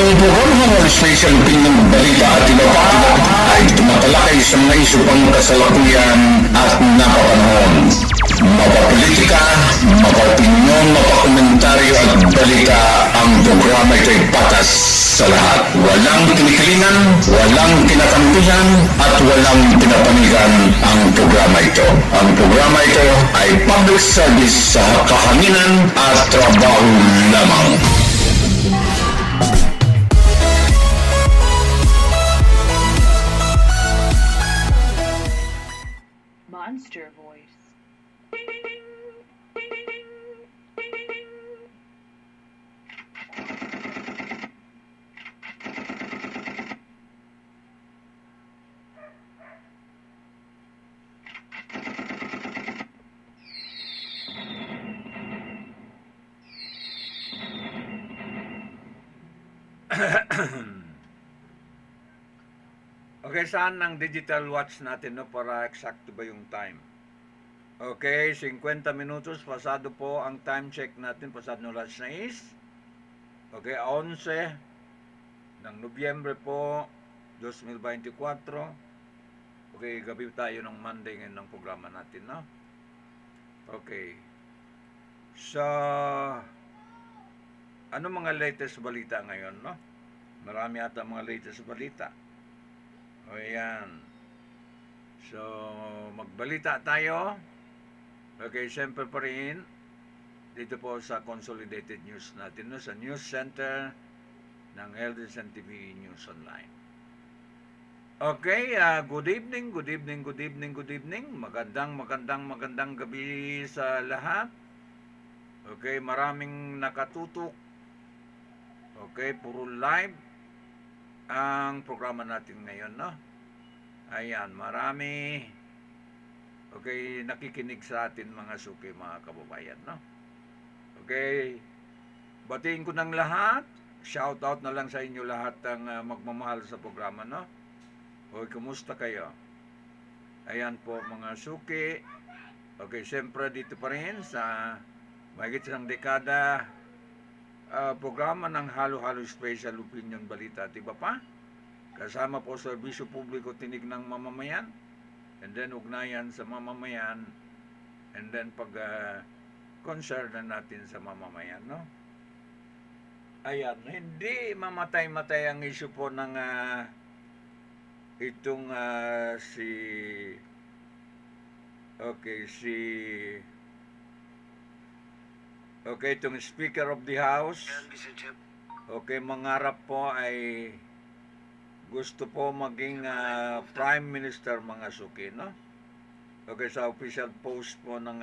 Ang programa ng Special Opinion Balita at iba pa ay tumatalakay sa mga isyu pang kasalukuyan at napapanahon. Mapapolitika, mapapinyon, mapakomentaryo at balita, ang programa ito ay patas sa lahat. Walang kinikilingan, walang kinakampihan, at walang pinapanigan ang programa ito. Ang programa ito ay public service sa kahanginan at trabaho lamang. Monster voice. Okay, saan ang digital watch natin, no, para eksakto ba yung time? Okay, 50 minutos pasado po ang time check natin, pasado ng alas 6. Okay, 11 ng Nobyembre po 2024. Okay, gabi tayo ng Monday ngayon ng programa natin, no? Okay. So, ano mga latest balita ngayon, no? Marami ata mga latest balita. O yan. So, magbalita tayo. Okay, siyempre pa rin dito po sa Consolidated News natin, no? Sa News Center ng ADLSN TV News Online. Okay, good evening. Magandang gabi sa lahat. Okay, maraming nakatutok. Okay, puro live ang programa natin ngayon, no? Ayan, marami. Okay, nakikinig sa atin mga suki, mga kababayan, no? Okay, batiin ko ng lahat. Shout out na lang sa inyo lahat ang magmamahal sa programa, no? Okay, kumusta kayo? Ayan po mga suki. Okay, siyempre dito pa rin sa mahigit isang dekada programa ng Halo-Halo Special Opinion Balita at iba pa. Kasama po serbisyo publiko, tinig ng mamamayan, and then ugnayan sa mamamayan, and then pag concern na natin sa mamamayan, no? Ayan, hindi mamatay-matay ang issue po ng itong itong Speaker of the House. Okay, mangarap po ay gusto po maging Prime Minister, mga suki, no? Okay, sa official post po ng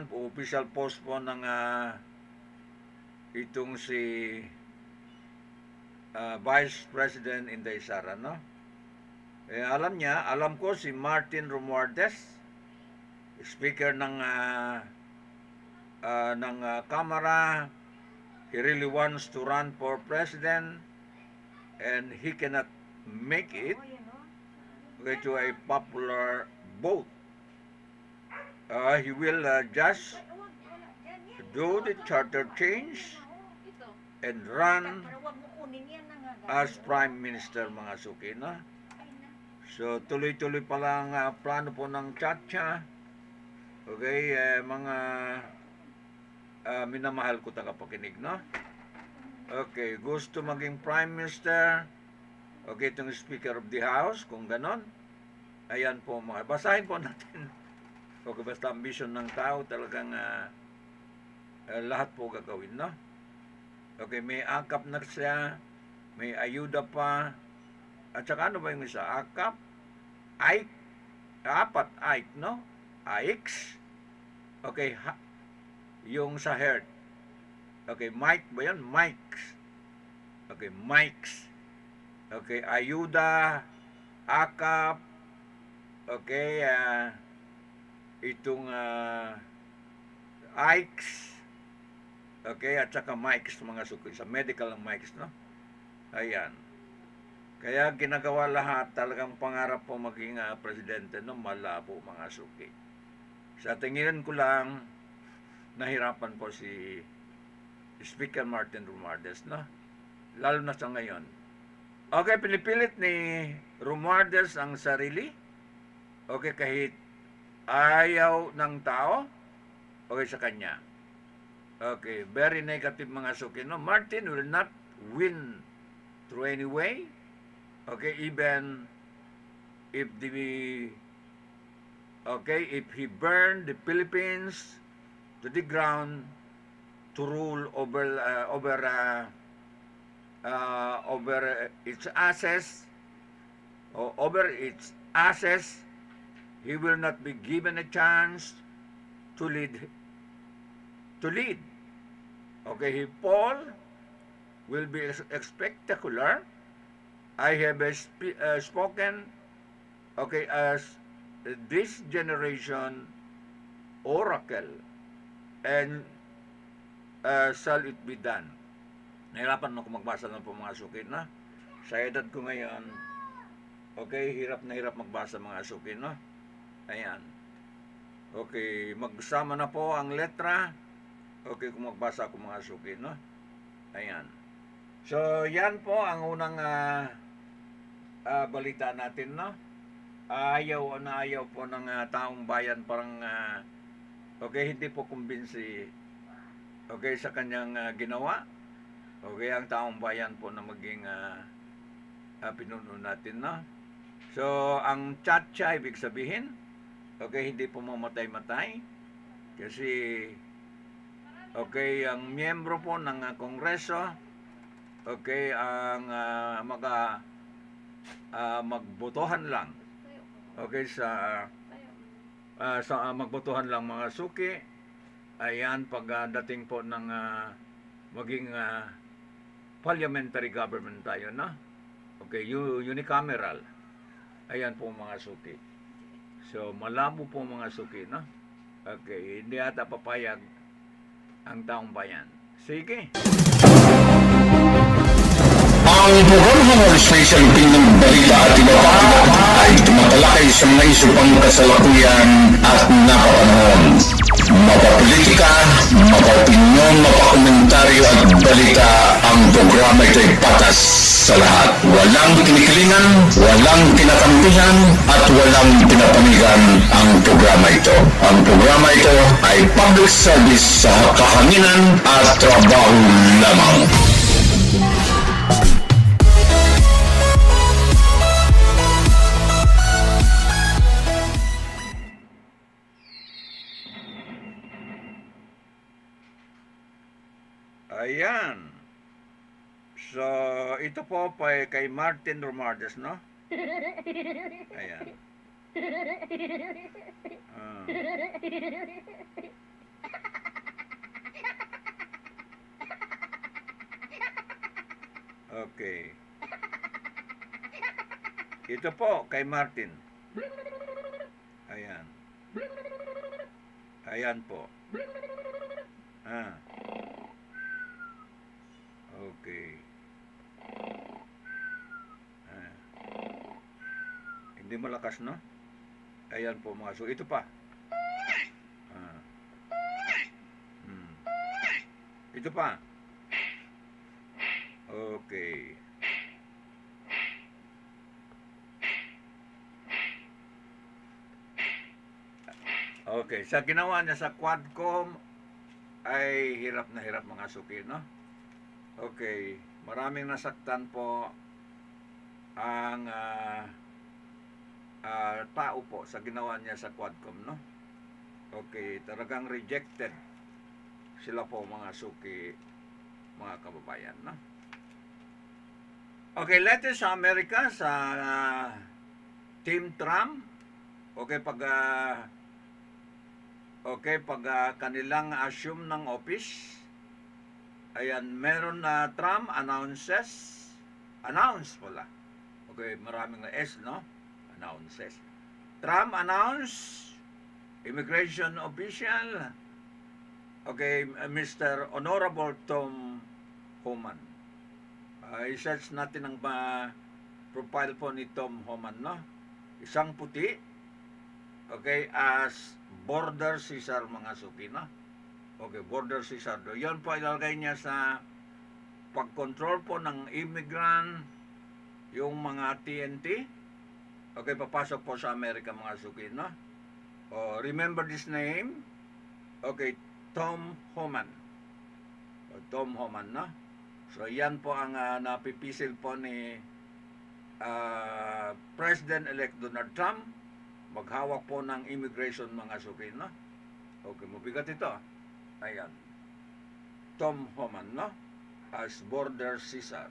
official post po ng itong si Vice President Inday Sara, no? Alam ko si Martin Romualdez, Speaker ng Kamara, he really wants to run for president and he cannot make it to a popular vote. He will just do the charter change and run as Prime Minister, mga suki, no? So, tuloy-tuloy pa lang plano po ng Chacha. Okay, mga minamahal ko tagapakinig, no? Okay, gusto maging Prime Minister. Okay, itong Speaker of the House, kung ganon. Ayan po mga, basahin po natin. Okay, basta ambition ng tao, talagang lahat po gagawin, no? Okay, may akap na siya, may ayuda pa, at saka ano ba yung isa? Akap, apat, no? AIX. Okay, yung sa heart. Okay, mic ba yan? Mics. Okay, mics. Okay, ayuda, akap. Okay, itong AIX. Okay, at saka mics, mga suki. Sa medical ng mics, no? Ayan. Kaya ginagawa lahat, talagang pangarap po maging presidente, no? Malabo, mga suki. Sa tingin ko lang, nahirapan po si Speaker Martin Romualdez, no? Lalo na sa ngayon. Okay, pinipilit ni Romualdez ang sarili. Okay, kahit ayaw ng tao, okay sa kanya. Okay, very negative mga suki, no? Martin will not win through any way. Okay, even if if he burned the Philippines to the ground to rule over its assets, or over its assets, he will not be given a chance to lead. Okay, he fall will be spectacular. I have spoken, okay, as this generation oracle, and shall it be done. Nahirapan ako magbasa ng po mga suki, no? Sa edad ko ngayon, okay, hirap na hirap magbasa mga suki, no? Ayan. Okay, magsama na po ang letra. Okay, kung magbasa ako mga suki, no? Ayan. So, yan po ang unang balita natin, no? Ayaw po ng taong bayan, parang okay, hindi po kumbinsi, okay, sa kanyang ginawa. Okay, ang taong bayan po na maging pinuno natin, no? So, ang tsa-tsa, ibig sabihin, okay, hindi po mamatay-matay. Kasi, okay, ang miyembro po ng Kongreso, okay, ang magbotohan lang. Okay, sa magbotohan lang mga suki. Ayan, pagdating po ng maging parliamentary government tayo, no? Okay, unicameral. Ayan po mga suki. So, malabo po mga suki, no? Okay, hindi ata papayag ang taong bayan. Sige. Ang Bohol Special Opinion Balita at iba pa ay tumatalakay sa mga isyu pang kasalukuyan at napapanahon. Mapapolitika, mapapinyon, mapakomentaryo at balita, ang programa ito ay patas sa lahat. Walang kinikilingan, walang kinakampihan, at walang pinapanigan ang programa ito. Ang programa ito ay public service sa kahanginan at trabaho lamang. Ayan. So, ito po kay Martin Romualdez, no? Ayan. Okay. Ito po kay Martin. Ayan. Ayan po. Okay. Hindi malakas, no? Ayan po mga so. Ito pa. Ito pa. Okay. Okay. Sa ginawa niya sa Quadcom ay hirap na hirap mga suki, no? Okay. Maraming nasaktan po ang tao po sa ginawa niya sa Quadcom, no? Okay. Talagang rejected sila po mga suki, mga kababayan, no? Okay, latest sa Amerika, sa Team Trump, okay, pag kanilang assume ng office, ayan, meron na Trump announce pala. Okay, maraming na S, no? Announces. Trump announce, immigration official, okay, Mr. Honorable Tom Homan. I-search natin ang profile po ni Tom Homan, no? Isang puti, okay, as border Caesar mga suki, no? Okay, border Caesar. Yan po ilalagay niya sa pag-control po ng immigrant, yung mga TNT. Okay, papasok po sa Amerika mga suki, no? Remember this name? Okay, Tom Homan. Tom Homan, no? So, yan po ang napipisil po ni President-elect Donald Trump. Maghawak po ng immigration mga suki, no? Okay, mabigat ito. Ayan. Tom Homan, no? As border Caesar.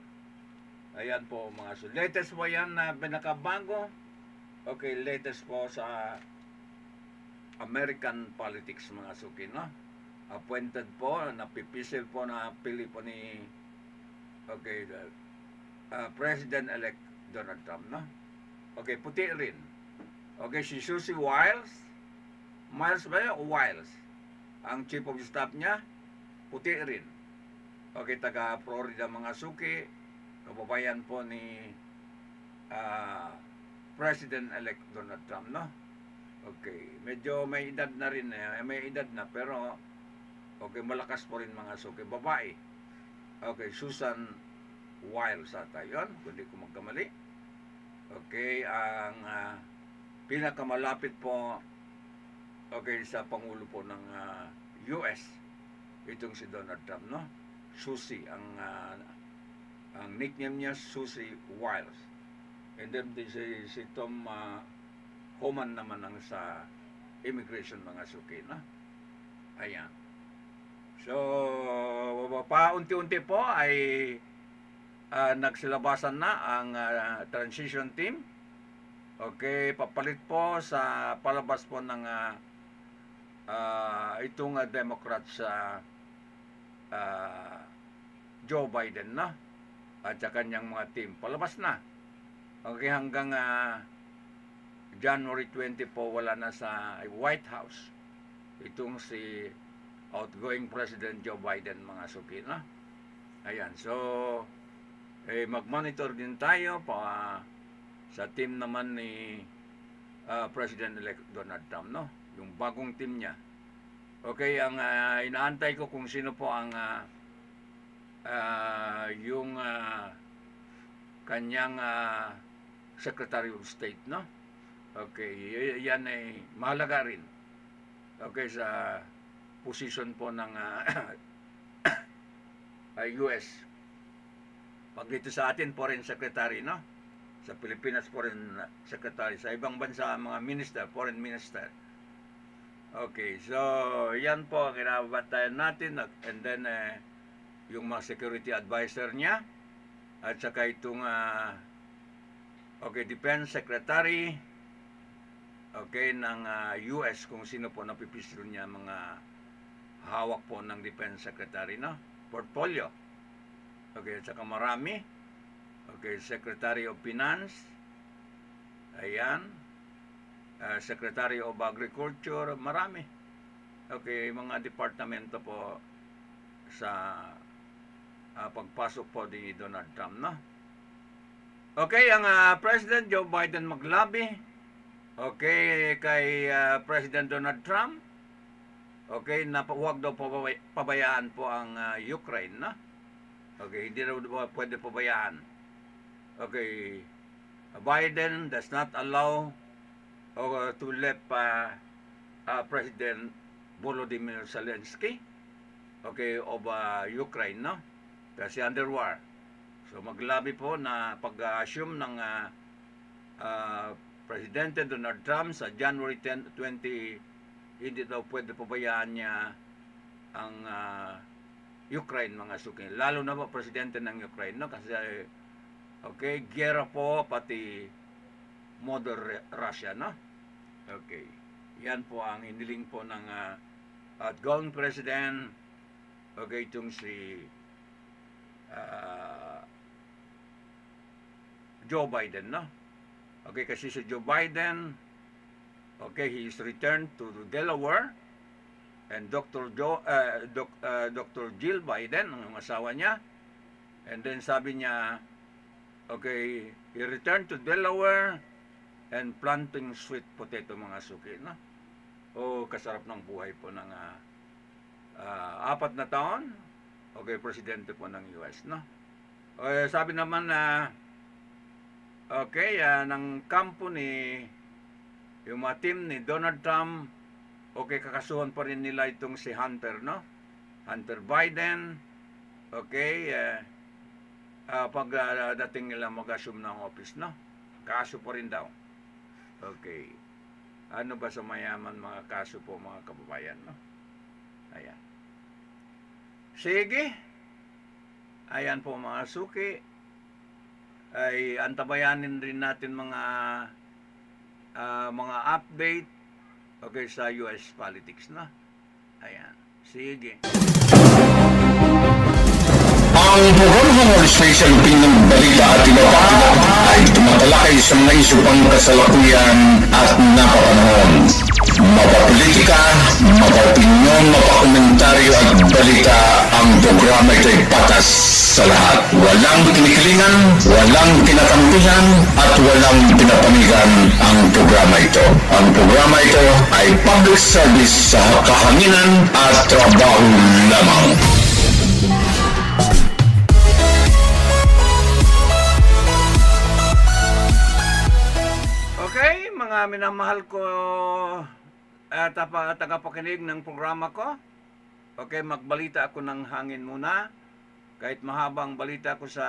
Ayan po mga suki. Latest po yan na pinakabago. Okay, latest po sa American politics mga suki, no? Appointed po, napipisil po na pili po ni President-elect Donald Trump, no? Okay, puti rin. Okay, si Susie Wiles. Miles ba yun? Wiles. Ang chief of staff niya, puti rin. Okay, taga Florida mga suki. Kababayan po ni President-elect Donald Trump, no? Okay, medyo may edad na rin, may edad na, pero okay, malakas po rin mga suki. Babae. Okay, Susan Wiles ata yun, kung di ko magkamali. Okay, ang pinakamalapit po sa Pangulo po ng US, itong si Donald Trump, no? Susie, ang nickname niya Susie Wiles. And then si Tom Homan naman ang sa immigration mga suki, no? Ayan. So, paunti-unti po ay nagsilabasan na ang transition team. Okay, papalit po sa palabas po ng itong Democrat sa Joe Biden, no? At sa kanyang mga team. Palabas na. Okay, hanggang January 20 po wala na sa White House itong si outgoing President Joe Biden mga suki, no? Ayan, so mag-monitor din tayo pa sa team naman ni President-elect Donald Trump, no? Yung bagong team niya. Okay, ang inaantay ko kung sino po ang yung kanyang Secretary of State, no? Okay, yan ay mahalaga rin. Okay, sa position po ng US. Pag dito sa atin, Foreign Secretary, no? Sa Pilipinas, Foreign Secretary. Sa ibang bansa, mga minister, Foreign Minister. Okay, so yan po ang kinabantayan natin. And then, yung mga security advisor niya. At saka itong Defense Secretary ng US, kung sino po napipisil niya mga hawak po ng Defense Secretary, no? Portfolio. Okay, at saka marami. Okay, Secretary of Finance. Ayan. Secretary of Agriculture, marami. Okay, mga departamento po sa pagpasok po ni Donald Trump, no? Okay, ang President Joe Biden maglabi. Okay, kay President Donald Trump. Okay, na huwag daw pabayaan po ang Ukraine, no? Okay, hindi daw pwede pabayaan. Okay, Biden does not allow to let President Volodymyr Zelensky of Ukraine, no? Kasi under war. So maglabi po na pag-assume ng Presidente Donald Trump sa January 10, 20, hindi daw pwede pabayaan niya ang Ukraine mga suki. Lalo na po Presidente ng Ukraine, no? Kasi okay, gera po pati Mother Russia, no? Okay. Yan po ang iniling po ng outgoing President. Okay, itong si Joe Biden, no? Okay, kasi si Joe Biden, okay, he is returned to Delaware, and Dr. Jill Biden, ang asawa niya, and then sabi niya, okay, he returned to Delaware and planting sweet potato mga suki, no? Oh, kasarap ng buhay po ng 4 na taon. Okay, presidente po ng US, no? Okay, sabi naman na ng kampo ni yung mga team ni Donald Trump, okay, kakasuhan pa rin nila itong si Hunter, no? Hunter Biden, okay, pag dating nila mag-assume ng office, no? Kaso pa rin daw. Okay. Ano ba sa mayaman mga kaso po mga kababayan, no? Ayan. Sige. Ayan po mga suki. Ay antabayanin rin natin mga update okay sa US politics, no? Ayan. Sige. Ang programa ng Special Opinion Balita at iba pa ay tumatalakay sa mga isyu pang kasalukuyan at napapanahon. Mapapolitika, mapaopinyon, mapakomentaryo at balita, ang programa ito ay patas sa lahat. Walang kinikilingan, walang kinakampihan, at walang pinapanigan ang programa ito. Ang programa ito ay public service sa kahanginan at trabaho lamang. Okay, mga minamahal ko tagapakinig ng programa ko. Okay, magbalita ako ng hangin muna. Kahit mahabang balita ko sa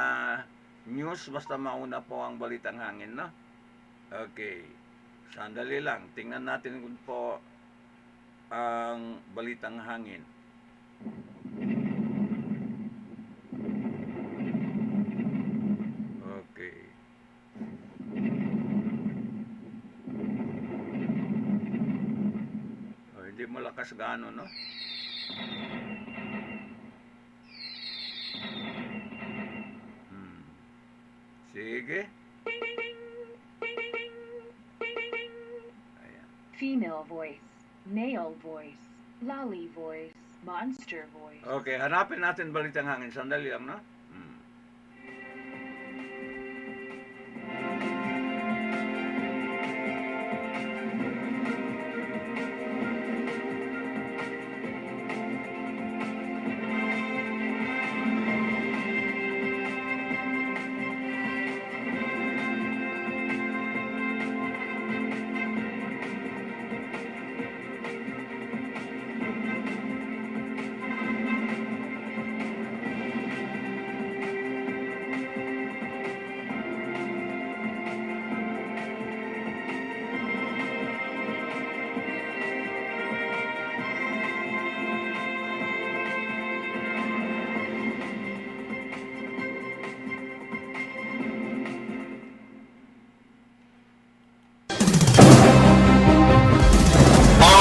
news, basta mauna po ang balitang hangin, no? Okay, sandali lang. Tingnan natin kung po ang balitang hangin. Okay. Hindi malakas gaano, no? Sige. Ayan. Female voice, male voice, lolly voice, monster voice. Okay, hanapin natin balitang hangin. Sandali lang, no?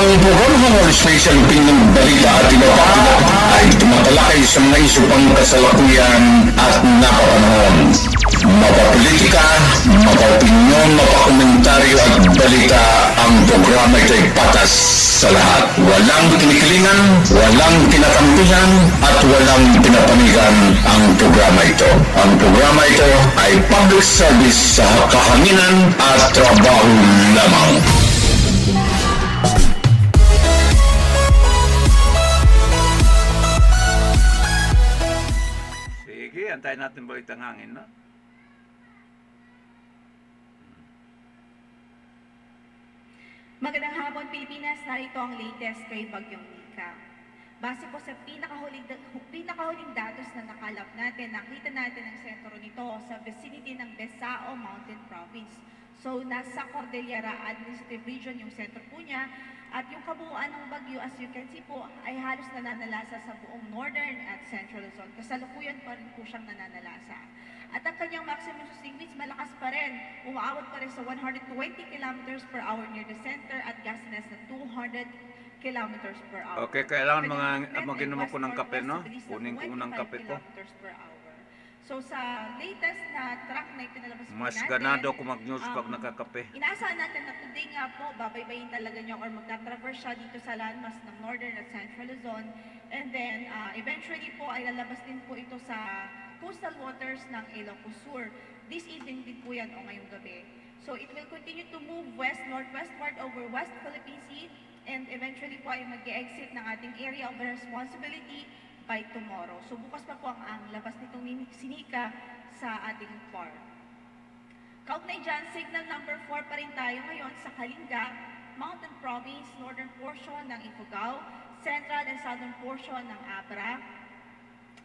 Ang programa ng Special Opinion Balita at iba pa ay tumatalakay sa mga isyu pang kasalukuyan at napapanahon. Mapapolitika, mapaopinyon, mapakomentaryo at balita, ang programa ito ay patas sa lahat. Walang kinikilingan, walang kinakampihan, at walang pinapanigan ang programa ito. Ang programa ito ay public service sa kahanginan at trabaho lamang. Sige, antayin natin balitang hangin, no? Magandang hapon, Pilipinas. Narito ang latest kay Bagyong Nika. Base po sa pinakahuling datos na nakalap natin, nakita natin ang sentro nito sa vicinity ng Besao Mountain Province. So, nasa Cordillera Administrative Region yung sentro po niya. At yung kabuuan ng bagyo, as you can see po, ay halos nananalasa sa buong Northern at Central Luzon. Kasalukuyan pa rin po siyang nananalasa. At ang kanyang maximum sustained winds malakas pa rin. Umaabot pa rin sa 120 kilometers per hour near the center at gustiness na 200 kilometers per hour. Okay, kailangan maginom ako ng kape, no? Kunin ko ng kape ko. Per hour. So sa latest na track na ipinalabas po Mas natin, ganado ako mag-news pag nakakape. inaasahan natin na today nga po, babaybayin talaga niya or magta-traverse siya dito sa landmass ng Northern at Central Luzon. And then, eventually po ay lalabas din po ito sa coastal waters ng Ilocos Sur. This evening din po yan o ngayong gabi. So it will continue to move west-northwestward over West Philippine Sea and eventually po ay mag-exit ng ating area of responsibility by tomorrow. So bukas pa po ang labas nitong sinika sa ating FAR. Kaugnay dyan, signal number 4 pa rin tayo ngayon sa Kalinga, Mountain Province, northern portion ng Ifugao, central and southern portion ng Abra,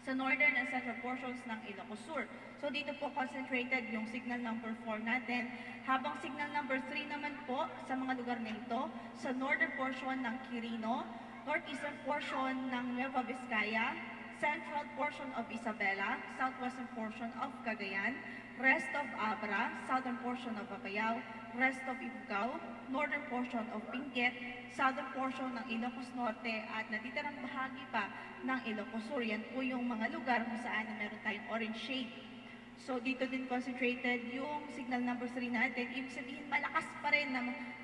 sa northern and central portions ng Ilocos Sur. So dito po concentrated yung signal number 4 natin, habang signal number 3 naman po sa mga lugar na ito, sa northern portion ng Quirino, northeastern portion ng Nueva Vizcaya, central portion of Isabela, southwestern portion of Cagayan, rest of Abra, southern portion of Apayao, rest of Ifugao, northern portion of Benguet, southern portion ng Ilocos Norte at natitirang bahagi pa ng Ilocos Sur. Yan po yung mga lugar kung saan meron tayong orange shade. So dito din concentrated yung signal number 3 natin. Ibig sabihin malakas pa rin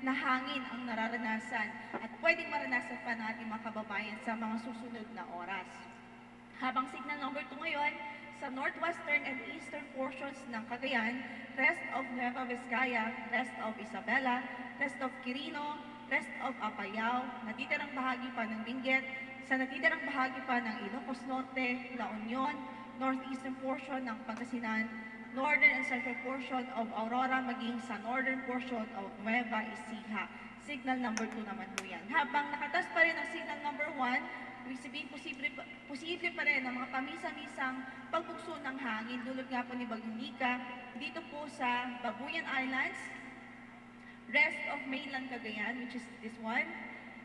na hangin ang nararanasan at pwedeng maranasan pa ng ating mga kababayan sa mga susunod na oras. Habang signal number 2 ngayon, sa northwestern and eastern portions ng Cagayan, rest of Nueva Vizcaya, rest of Isabela, rest of Quirino, rest of Apayao, natitirang bahagi pa ng Benguet, sa natitirang bahagi pa ng Ilocos Norte, La Union, northeastern portion ng Pangasinan, northern and central portion of Aurora, maging sa northern portion of Nueva Ecija. Signal number 2 naman po yan. Habang nakatas pa rin ang signal number 1, ibig sabihin, posible pa rin ang mga pamisa-misang pagbugso ng hangin dulot nga po ni Bagyong Nika dito po sa Babuyan Islands, rest of mainland Cagayan, which is this one,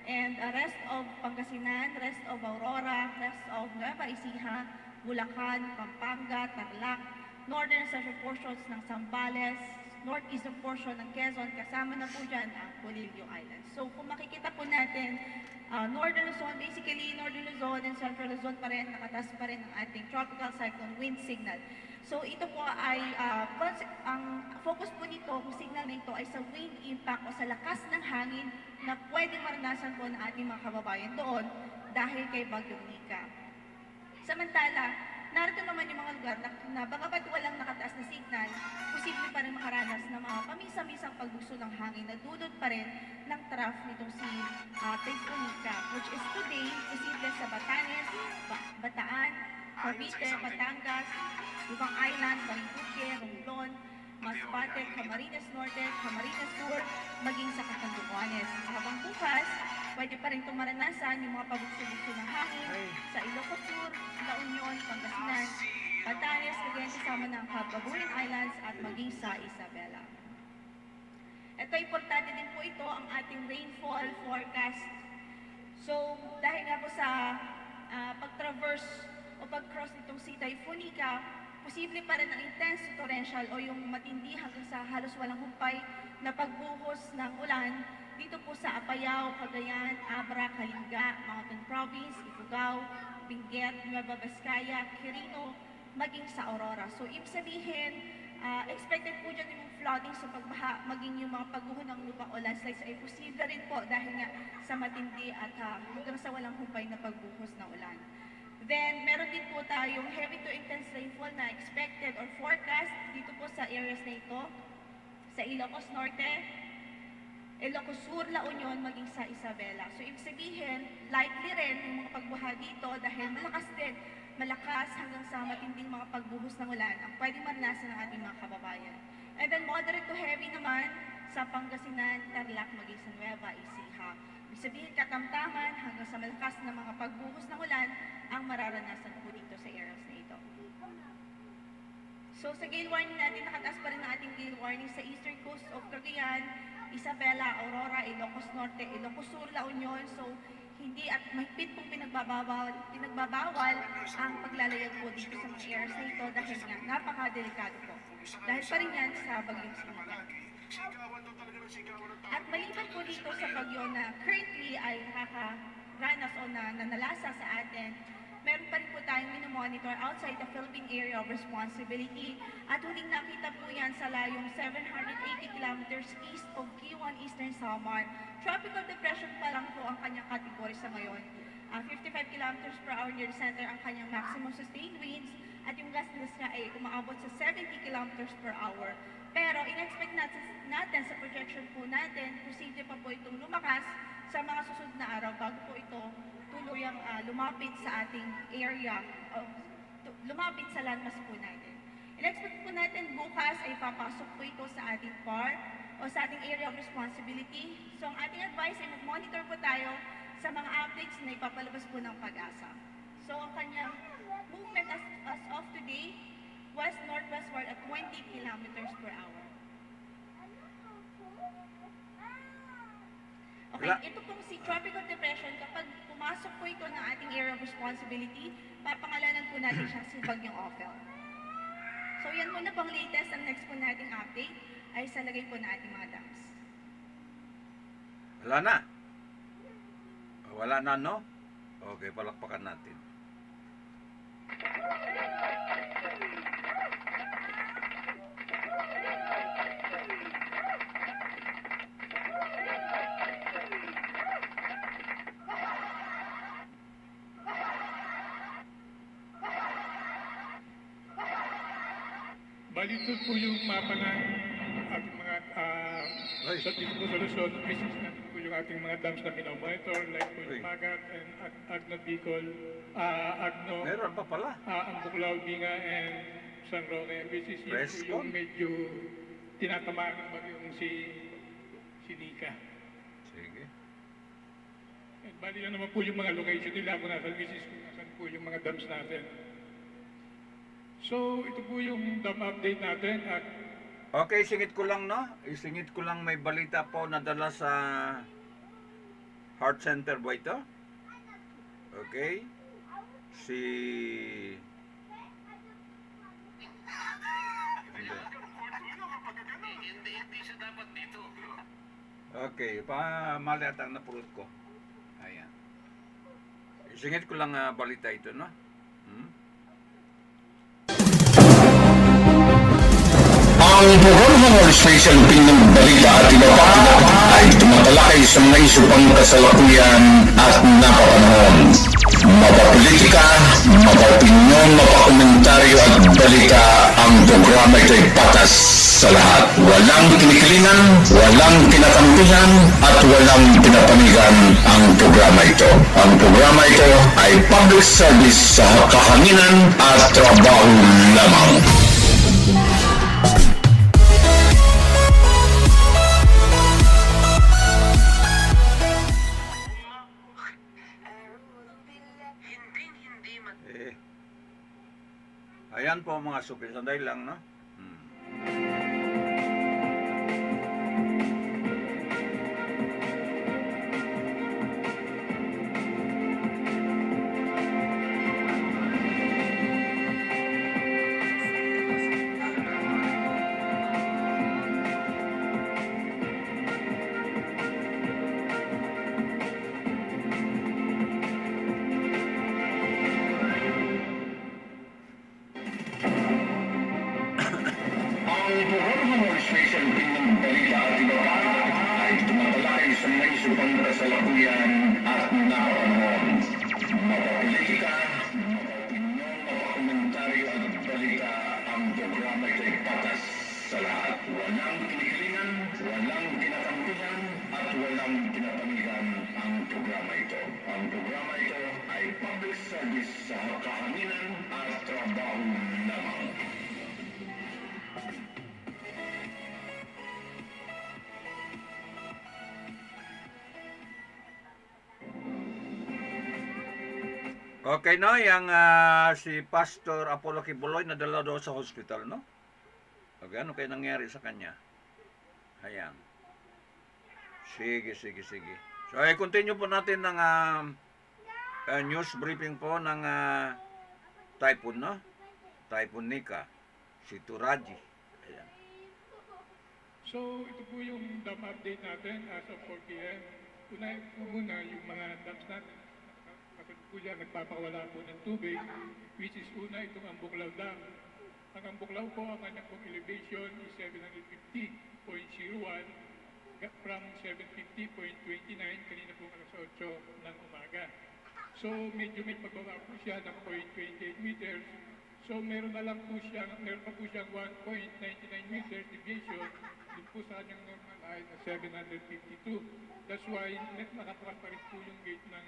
and rest of Pangasinan, rest of Aurora, rest of Nueva Ecija, Bulacan, Pampanga, Tarlac, northern and central portions ng Zambales, northeastern portion ng Quezon, kasama na po dyan ang Polillo Islands. So kung makikita po natin, northern Luzon, basically northern Luzon and central Luzon pa rin, nakatas pa rin ang ating tropical cyclone wind signal. So ito po ay, ang focus po nito, kung signal na ito ay sa wind impact o sa lakas ng hangin na pwedeng maranasan po ng ating mga kababayan doon dahil kay Bagyong Nika. Samantala, narito naman yung mga lugar na bagamat walang nakataas na signal, posible pa rin makaranas ng mga pamisa-misang pagbugso ng hangin na dulot pa rin ng trough nitong si Typhoon Nika, which is today posible sa Batanes, Bataan, Cavite, Batangas, Lubang Island, Marinduque, Romblon, Masbate, Camarines Norte, Camarines Sur, maging sa Catanduanes. Habang bukas, pwede pa rin itong maranasan yung mga pabugso-bugso ng hangin sa Ilocos Sur, La Union, Pangasinan, Batanes, Cagayan kasama ng Babuyan Islands at maging sa Isabela. Ito, importante din po ito ang ating rainfall forecast. So, dahil nga po sa pag-traverse o pag-cross nitong si Typhoon Nika, posible pa rin ang intense torrential o yung matindi hanggang sa halos walang humpay na pagbuhos ng ulan dito po sa Apayao, Cagayan, Abra, Kalinga, Mountain Province, Ifugao, Benguet, Nueva Vizcaya, Quirino, maging sa Aurora. So, ibig sabihin, expected po dyan yung flooding sa pagbaha, maging yung mga pagguho ng lupa o landslides ay posible rin po dahil nga sa matindi at hanggang sa walang humpay na pagbuhos ng ulan. Then, meron din po tayong heavy to intense rainfall na expected or forecast dito po sa areas na ito, sa Ilocos Norte, Ilocos Sur, La Union, maging sa Isabela. So, ibig sabihin, likely rin yung mga pagbuha dito dahil malakas hanggang sa matinding mga pagbuhos ng ulan ang pwedeng maranasan ng ating mga kababayan. And then, moderate to heavy naman sa Pangasinan, Tarlac, maging sa Nueva Ecija. Ibig sabihin, katamtaman hanggang sa malakas na mga pagbuhos ng ulan ang mararanasan po dito sa areas na ito. So, sa gale warning natin, nakataas pa rin ang ating gale warning sa eastern coast of Cagayan, Isabela, Aurora, Ilocos Norte, Ilocos Sur, La Union. So, hindi at mahigpit pong pinagbabawal ang paglalayag po dito sa mga areas na ito dahil nga napakadelikado po. Dahil pa rin yan sa bagyong Sinika. At maliban po dito sa bagyo na currently ay nakakaranas o nanalasa sa atin, meron pa rin po tayong minomonitor outside the Philippine Area of Responsibility at huling nakita po yan sa layong 780 kilometers east of Kiwan, Eastern Samar. Tropical depression pa lang po ang kanyang kategory sa ngayon. 55 kilometers per hour near the center ang kanyang maximum sustained winds at yung gastos niya ay umaabot sa 70 kilometers per hour. Pero in-expect natin sa projection po natin, posible pa po itong lumakas sa mga susunod na araw bago po ito tuluyang lumapit sa ating area, lumapit sa landmass po natin. In-expect po natin bukas ay papasok po ito sa ating PAR o sa ating area of responsibility. So ang ating advice ay mag-monitor po tayo sa mga updates na ipapalabas po ng Pag-asa. So ang kanyang movement as of today, west-northwestward at 20 kilometers per hour. Okay, ito pong si Tropical Depression, kapag pumasok po ito ng ating area of responsibility, papangalanan po natin siya si Bagyong Ophel. So yan muna pong latest. Ang next po nating update ay sa lagay po ng ating mga dams. Wala na. Wala na, no? Okay, palakpakan natin. Balito po yung mapa ng ating mga sa tipo solusyon, business natin po yung ating mga dams na minomonitor, like po yung Magat and Agno Bicol, Agno, Meron pa pala. ang Buklaw, Binga, and San Roque, which is yun po Rescon? yung medyo tinatamaan ng bagyong si Nika. Sige. And bali na naman po yung mga location nila kung nasan, which is kung nasan po yung mga dams natin. So, ito po yung dam update natin at Okay, singit ko lang, no? Isingit ko lang, may balita po nadala sa Heart Center ba ito? Okay. Si... Okay, mali at ang napulot ko. Ayan. Isingit ko lang balita ito, no? Ang programa ng Special Opinion Balita at iba pa ay tumatalakay sa mga isyu pang kasalukuyan at napapanahon. Mapapolitika, mapapinyon, mapakomentaryo at balita, ang programa ito ay patas sa lahat. Walang kinikilingan, walang kinakampihan, at walang pinapanigan ang programa ito. Ang programa ito ay public service sa kahanginan at trabaho lamang. Ayan po mga supil. Sandali lang, no? Ang programa ng Special Opinion Balita at iba pa ay tumatalakay sa mga isyu pang kasalukuyan at napapanahon. Mapapolitika, mapapinyon, mapakomentaryo at balita, ang programa ito ay patas sa lahat. Walang kinikilingan, walang kinakampihan, at walang pinapanigan ang programa ito. Ang programa ito ay public service sa kahanginan at trabaho lamang. Okay, no? Yung si Pastor Apollo Kibuloy nadala daw sa hospital, no? Okay, ano kayo nangyari sa kanya? Ayan. Sige. So, continue po natin ng news briefing po ng Typhoon, no? Typhoon Nika. Si Turaji. Ayan. so, ito po yung dam update natin as of 4 p.m. Unahin po muna yung mga dams natin. Kasalukuyan, nagpapawala po ng tubig, which is una itong Ambuklaw Dam. Ang Ambuklaw po, ang kanyang pong elevation is 750.01 from 750.29 kanina po alas 8 ng umaga. So, medyo may pagbaba po siya ng 0.28 meters. So meron pa po siyang 1.99 meters deviation dun po sa kanyang normal height na 752. That's why nakabukas pa rin po yung gate ng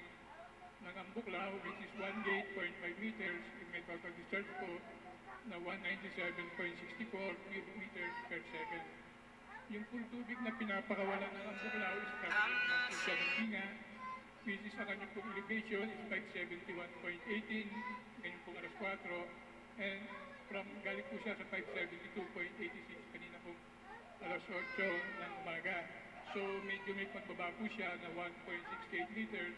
Ambuklaw, which is 1 gate, 0.5 meters, may total discharge po na 197.64 cubic meters per second. Yung pong tubig na pinapakawala ng Ambuklaw is kapag po siya ng binga, which is ang kanyang pong elevation is 571.18, ngayon pong alas 4, and galing po siya sa 572.86 kanina po alas 8 ng umaga. So medyo may pagbaba po siya na 1.68 liters.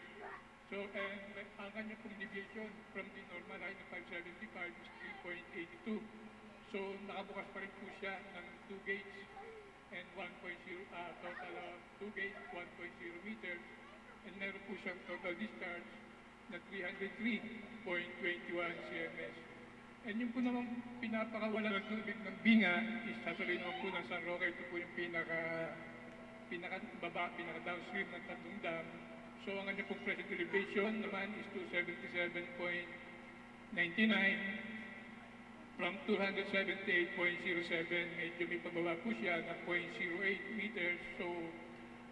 So and ang kanya pong deviation from the normal height na 575 is 3.82. So nakabukas pa rin po siya ng 2 gates and 1.0 total of 2 gates, 1.0 meters, and meron po siyang total discharge na 303.21 cms. And yung po naman pinapakawala ng tubig ng binga is sasali naman po ng San Roque. Ito po yung pinaka-downstream ng tatlong dam. So ang kanya pong present elevation naman is 277.99 from 278.07. Medyo may pagbaba po siya na 0.08 meters. So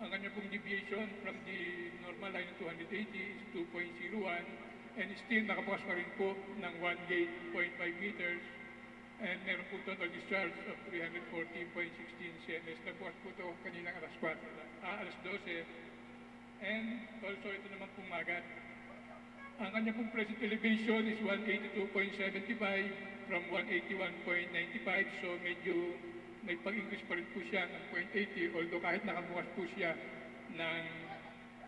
ang kanya pong deviation from the normal line ng 280 is 2.01. And still nakabukas pa rin po ng 1 gate, 0.5 meters, and meron po total discharge of 314.16 cms. Nabukas po ito kaninang alas 12. And also ito naman pong magat. Ang kanya pong present elevation is 182.75 from 181.95. So medyo may pag-increase pa rin po siya ng 0.80, although kahit nakabukas po siya ng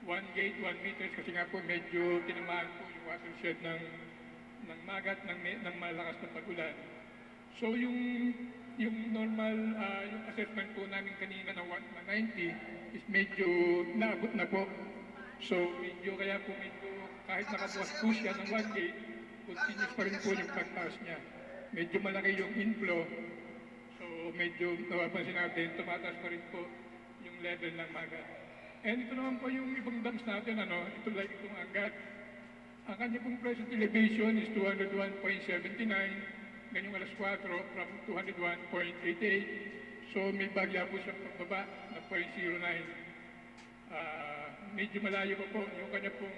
1 gate, 1 meters, kasi nga po medyo tinamaan po yung watershed ng magat ng malakas na pag-ulan. So yung normal, yung assessment po namin kanina na 190 is medyo naabot na po. So medyo kahit nakabukas po siya ng 1 gate, continuous pa rin po yung pagtaas niya. Medyo malaki yung inflow. So medyo napapansin natin, tumataas pa rin po yung level ng magat. And ito naman po yung ibang dams natin, ito like itong Angat. Ang kanya pong present elevation is 201.79, ngayong alas 4 from 201.88. So may bagya po siyang pagbaba na 0.09. Medyo malayo pa po, yung kanya pong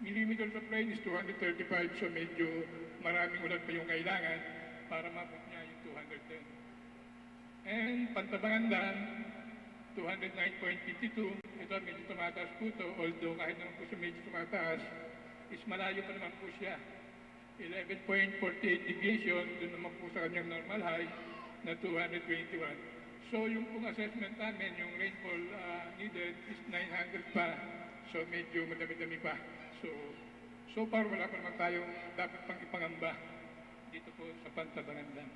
millimeters of rain is 235, so medyo maraming ulan pa yung kailangan para mabot niya yung 210. And Pantabangan Dam, 209.52. Ito medyo tumataas po ito, although kahit naman po siya medyo tumataas, is malayo pa naman po siya. 11.48 deviation, doon naman po sa kanyang normal high na 221. So yung pong assessment namin, yung rainfall needed is 900 pa. So medyo madami-dami pa. So far wala pa naman tayong dapat pang ipangamba dito po sa Pantabangan Dam.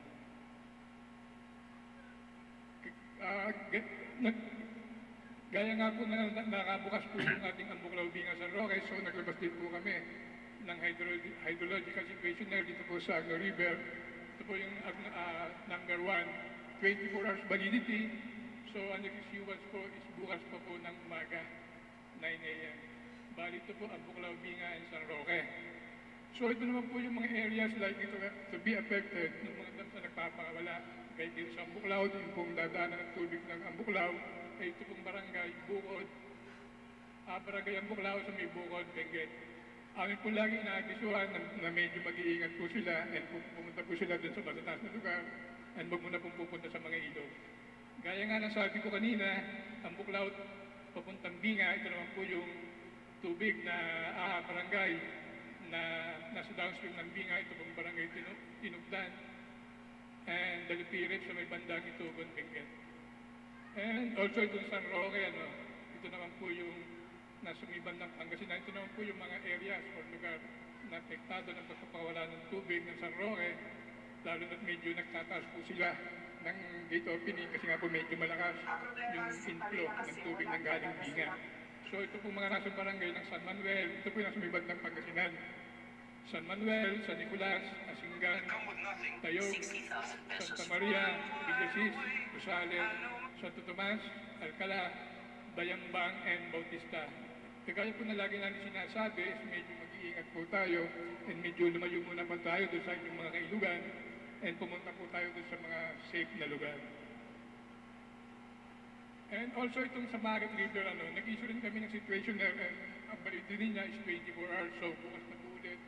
Gaya nga po na nakabukas po yung ating Ambuklaw Binga San Roque, so naglabas din po kami ng hydrological situation dito po sa Agno River. Ito po yung number 1, 24 hours validity. So ang nag-issuance po is bukas pa po ng umaga, 9 a.m. Bali ito po Ambuklaw Binga and San Roque. So ito naman po yung mga areas likely to be affected ng mga dams na nagpapakawala. Kaya dito sa Ambuklaw, yung pong dadaanan ng tubig ng Ambuklaw, ay ito pong barangay Bukod. Barangay Ambuklaw sa may Bukod, Benguet. Amin po lagi inaagisuhan na medyo mag-iingat po sila and pumunta po sila dun sa matataas na lugar and wag muna pong pupunta sa mga ilog. Gaya nga ng sabi ko kanina, Ambuklaw papuntang Binga, ito naman po yung tubig na barangay na nasa downstream ng Binga, ito pong barangay Tinugdan and Dalipirit sa may bandang Itugon, Benguet. And also itong San Roque, ito naman po yung nasa may bandang Pangasinan. Ito naman po yung mga areas or lugar na apektado ng pagpapawala ng tubig ng San Roque, lalo na't medyo nagtataas po sila ng gate opening kasi nga po medyo malakas yung inflow ng tubig ng galing Binga. So ito po mga nasa barangay ng San Manuel, ito po yung nasa may bandang Pangasinan. San Manuel, San Nicolas, Asingan, Tayog, Santa Maria, Villasis, Rosales, Santo Tomas, Alcala, Bayambang, and Bautista. Kagaya po na lagi natin sinasabi is medyo mag-iingat po tayo and medyo lumayo muna pa tayo doon sa inyong mga kailugan and pumunta po tayo doon sa mga safe na lugar. And also itong sa Magat River, nag-issue rin kami ng situation na ang balita niya is 24 hours, so bukas na po ulit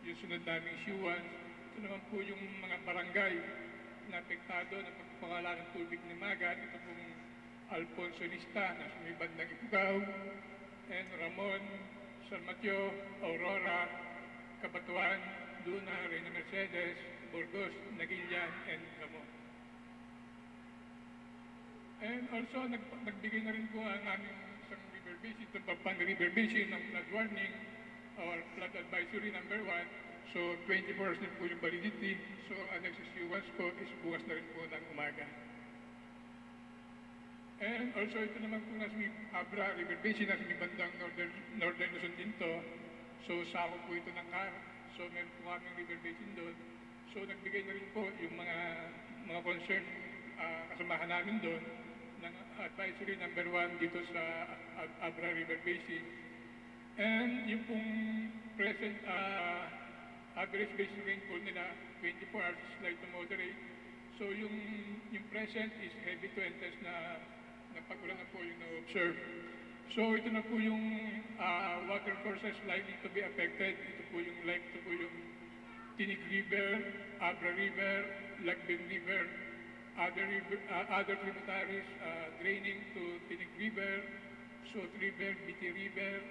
yung sunod naming issuance. Ito naman po yung mga barangay na apektado ng pagpapakala ng tubig ni Magat. Ito pong Alfonso Lista na may bandang Ifugao, and Ramon, San Mateo, Aurora, Cabatuan, Luna, Reina Mercedes, Burgos, Naguilian, and Gamon. And also, nagbigay na rin po ang aming isang river basin, itong Pampanga River Basin ng flood warning or flood advisory number 1. So, 24 hours din po yung validity. So, ang nagsisiwas po is bukas na rin po ng umaga. And also, ito naman po nasa may Abra River Basin, nasa may bandang Northern Luzon din to. So, sakop po ito ng CAR. So, meron po kaming river basin doon. So, nagbigay na rin po yung mga concern kasamahan namin doon ng advisory number 1 dito sa Abra River Basin. And yung pong present average basic rainfall nila, 24 hours is light to moderate. So yung present is heavy to intense na pag-ulan na po yung na-observe. So ito na po yung water courses likely to be affected. Ito po yung Tinig River, Abra River, Lagbin River, other tributaries draining to Tinig River, Sot River, Biti River,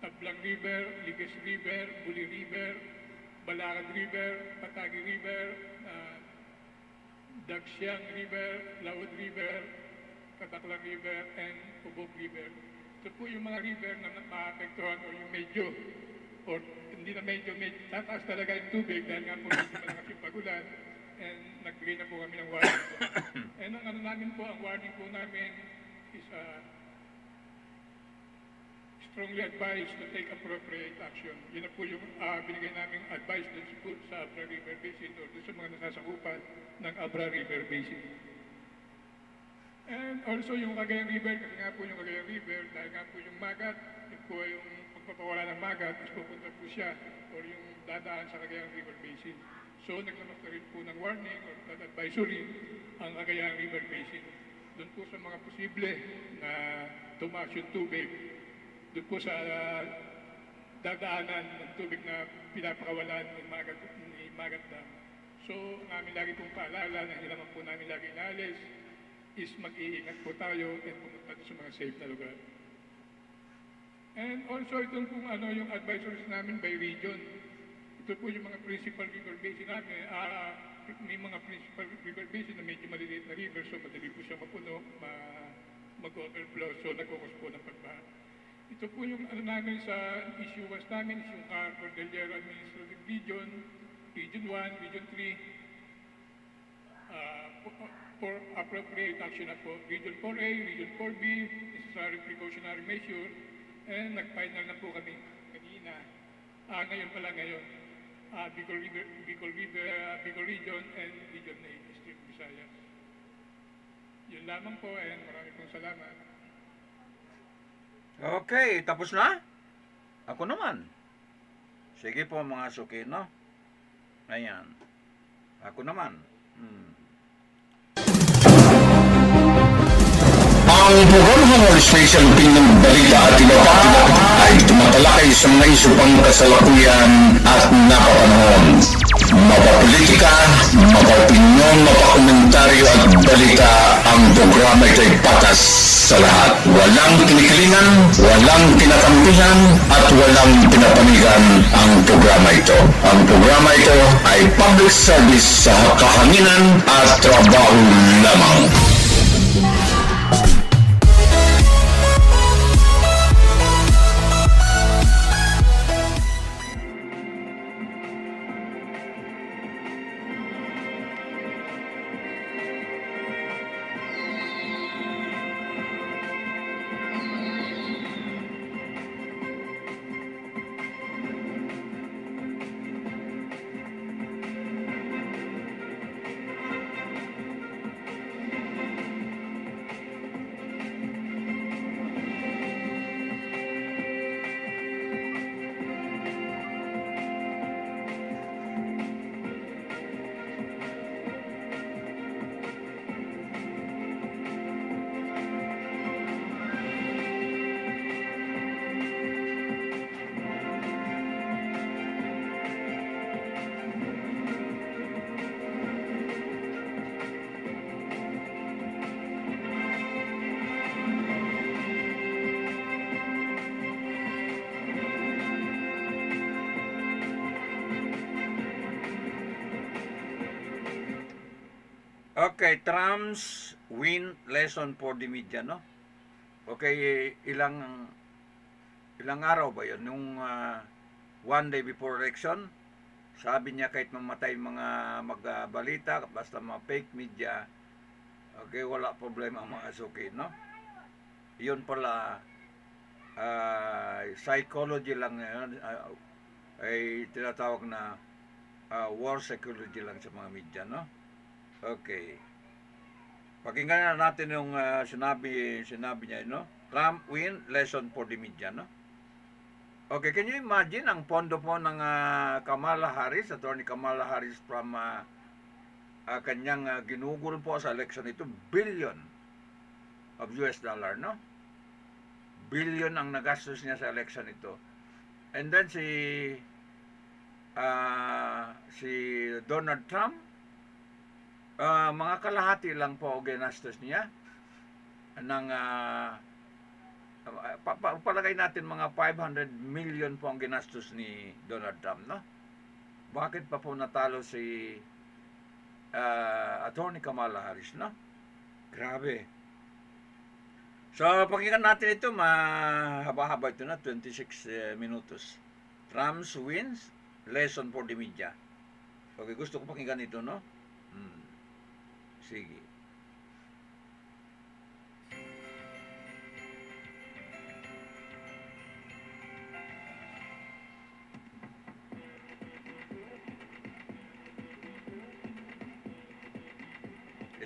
Tablang River, Ligas River, Buli River, Balakad River, Patagi River, Dagsiang River, Laod River, Kataklang River, and Ubog River. Ito po yung mga river na maapektuhan o yung medyo, or hindi na medyo, tataas talaga yung tubig dahil nga po medyo malakas yung pagulan, and nagbigay na po kami ng warning po. And ang ang warning po namin is strongly advised to take appropriate action. Yun na po yung binigay naming advice dun sa Abra River Basin o dun sa mga nasasakupan ng Abra River Basin. And also yung Cagayan River, kasi nga po yung Cagayan River, dahil nga po yung Magat, yun po yung pagpapawala ng Magat, is pupunta po siya or yung dadaan sa Cagayan River Basin. So naglamas na rin po ng warning or advisory ang Cagayan River Basin. Doon po sa mga posible na tumaas yung tubig, doon po sa dadaanan ng tubig na pinapakawalan ng Magat Dam. So, ang amin lagi pong paalala na hindi naman po namin lagi inalis is mag-iingat po tayo at pumunta sa mga safe na lugar. And also, itong kung yung advisories namin by region. Ito po yung mga principal river basin namin. May mga principal river basin na medyo maliliit na river, so madali po siya mapuno, mag-overflow, so nagkukos po ng pagbaha. Ito po yung namin sa issuance namin is yung Cordillera Administrative Region, Region 1, Region 3, for appropriate action na po. Region 4A, Region 4B, necessary precautionary measure, and nag-final na po kami kanina. Ngayon pala Bicol Region and Region 8, District Visayas. Yun lamang po, and maraming pong salamat. Okay, tapos na? Ako naman. Sige po mga suki, no? Ayan. Ako naman. Ang programang Special Opinion Balita at iba pa ay tumatalakay sa mga isyu pang kasalukuyan at napapanahon. Mapapolitika, mapaopinyon, mapakomentaryo at balita, ang programa ito ay patas sa lahat. Walang kinikilingan, walang kinakampihan, at walang pinapanigan ang programa ito. Ang programa ito ay public service sa kahanginan at trabaho lamang. Okay, Trump's win lesson for the media, no? Okay, ilang araw ba yun? Nung one day before election, sabi niya kahit mamatay mga magbalita, basta mga fake media, okay, wala problema ang mga suki, no? Yun pala, psychology lang yun, ay tinatawag na war psychology lang sa mga media, no? Okay. Pakinggan na natin yung sinabi niya, no? Trump win, lesson for the media, no? Okay, can you imagine ang pondo po ng Kamala Harris, Attorney Kamala Harris from kanyang ginugol po sa election ito, billion of US dollar, no? Billion ang nagastos niya sa election ito. And then si Donald Trump, mga kalahati lang po ginastos niya ng palagay natin mga 500 million po ang ginastos ni Donald Trump, no? Bakit pa po natalo si Attorney Kamala Harris, no? Grabe. So, pakinggan natin ito, mahaba-haba ito na, 26 minutos. Trump's wins, lesson for the media. Okay, gusto ko pakinggan ito, no? Sige.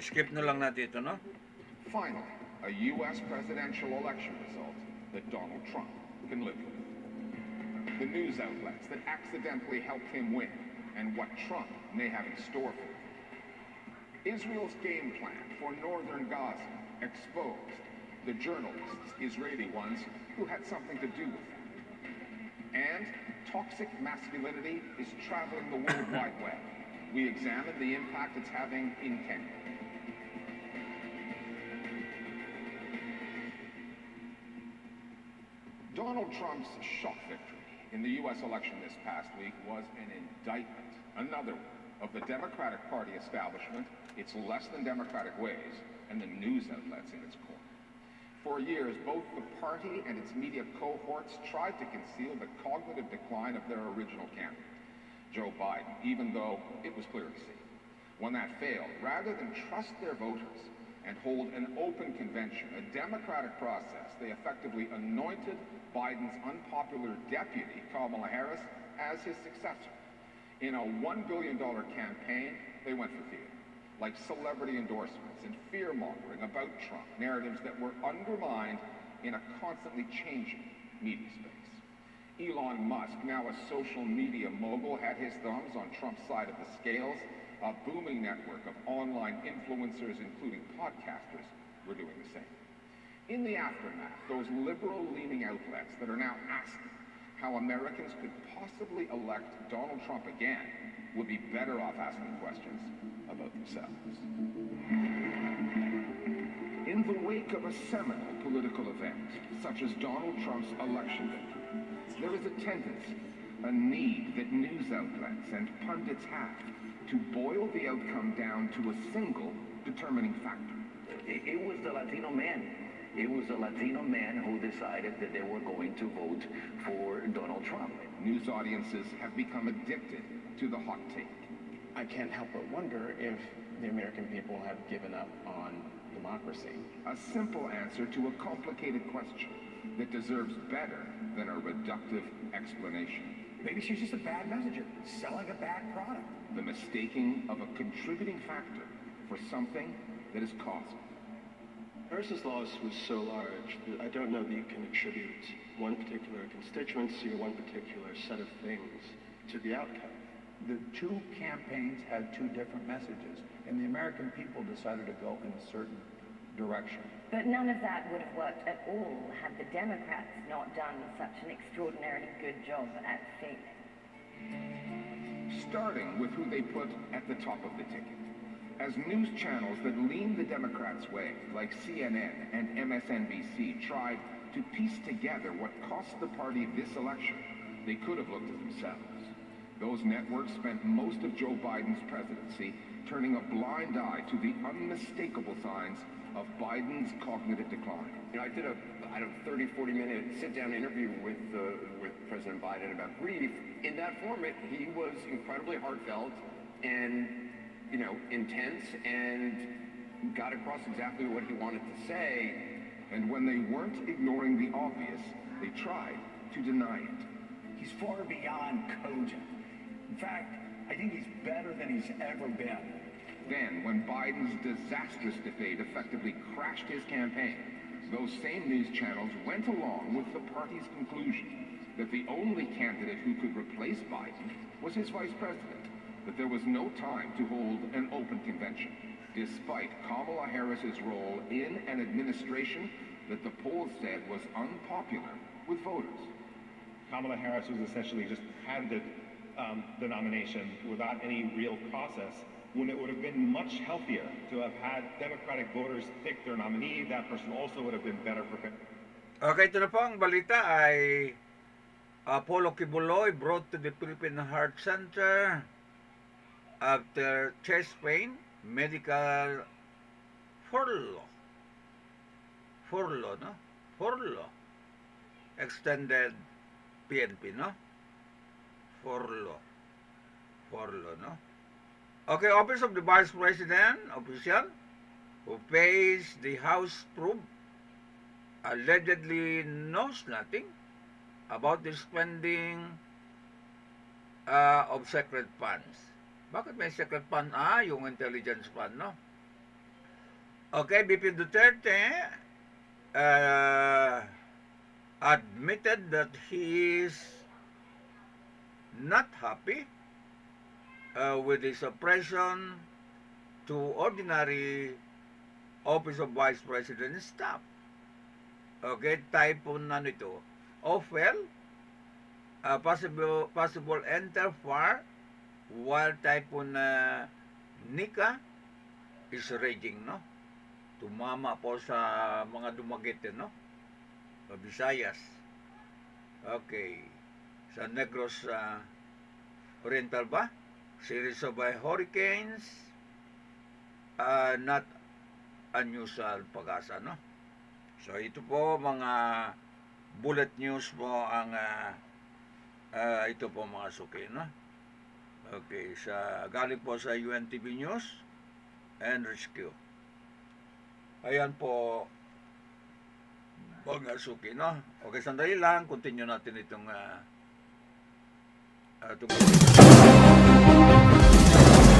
Skip na lang natin ito, no? Finally, a U.S. presidential election result that Donald Trump can live with. The news outlets that accidentally helped him win and what Trump may have in store for him. Israel's game plan for northern Gaza exposed the journalists, Israeli ones, who had something to do with it. And toxic masculinity is traveling the World Wide Web. We examine the impact it's having in Kenya. Donald Trump's shock victory in the U.S. election this past week was an indictment, another one, of the Democratic Party establishment, its less than democratic ways, and the news outlets in its corner. For years, both the party and its media cohorts tried to conceal the cognitive decline of their original candidate, Joe Biden, even though it was clear to see. When that failed, rather than trust their voters and hold an open convention, a democratic process, they effectively anointed Biden's unpopular deputy, Kamala Harris, as his successor. In a $1 billion campaign, they went for theater, like celebrity endorsements and fear-mongering about Trump, narratives that were undermined in a constantly changing media space. Elon Musk, now a social media mogul, had his thumbs on Trump's side of the scales. A booming network of online influencers, including podcasters, were doing the same. In the aftermath, those liberal-leaning outlets that are now asking how Americans could possibly elect Donald Trump again would be better off asking questions about themselves. In the wake of a seminal political event, such as Donald Trump's election victory, there is a tendency, a need that news outlets and pundits have to boil the outcome down to a single determining factor. It was the Latino man. It was the Latino man who decided that they were going to vote for Donald Trump. News audiences have become addicted to the hot take. I can't help but wonder if the American people have given up on democracy. A simple answer to a complicated question that deserves better than a reductive explanation. Maybe she's just a bad messenger, selling a bad product. The mistaking of a contributing factor for something that is causal. Harris's loss was so large that I don't know that you can attribute one particular constituency or one particular set of things to the outcome. The two campaigns had two different messages, and the American people decided to go in a certain direction. But none of that would have worked at all had the Democrats not done such an extraordinarily good job at fake. Starting with who they put at the top of the ticket. As news channels that lean the Democrats' way, like CNN and MSNBC, tried to piece together what cost the party this election, they could have looked at themselves. Those networks spent most of Joe Biden's presidency turning a blind eye to the unmistakable signs of Biden's cognitive decline. You know, I did a 30, 40-minute sit-down interview with President Biden about grief. In that format, he was incredibly heartfelt and, you know, intense and got across exactly what he wanted to say. And when they weren't ignoring the obvious, they tried to deny it. He's far beyond cogent. In fact, I think he's better than he's ever been. Then, when Biden's disastrous defeat effectively crashed his campaign, those same news channels went along with the party's conclusion that the only candidate who could replace Biden was his vice president, that there was no time to hold an open convention, despite Kamala Harris's role in an administration that the polls said was unpopular with voters. Kamala Harris was essentially just handed the nomination without any real process, when it would have been much healthier to have had Democratic voters pick their nominee. That person also would have been better prepared. Okay, ito na po ang balita ay Apollo Kibuloy brought to the Philippine Heart Center after chest pain, medical furlough, no? Furlough. Extended PNP, no? Furlough, no? Okay, Office of the Vice President official who pays the House probe allegedly knows nothing about the spending of secret funds. Bakit may secret fund? Yung intelligence fund, no? Okay, BP Duterte admitted that he is not happy with the suppression to ordinary Office of Vice President staff. Okay, typhoon na nito. Ophel, possible enter far, while typhoon Nika is raging, no? Tumama po sa mga dumagit, no? Visayas. Okay. Sa Negros Oriental ba? Series of hurricanes, not unusual pag-asa, no? So ito po mga bullet news po ang ito po mga suki, no? Okay, galing po sa UNTV News and Rescue. Ayan po mga suki, no? Okay, sandali lang, continue natin itong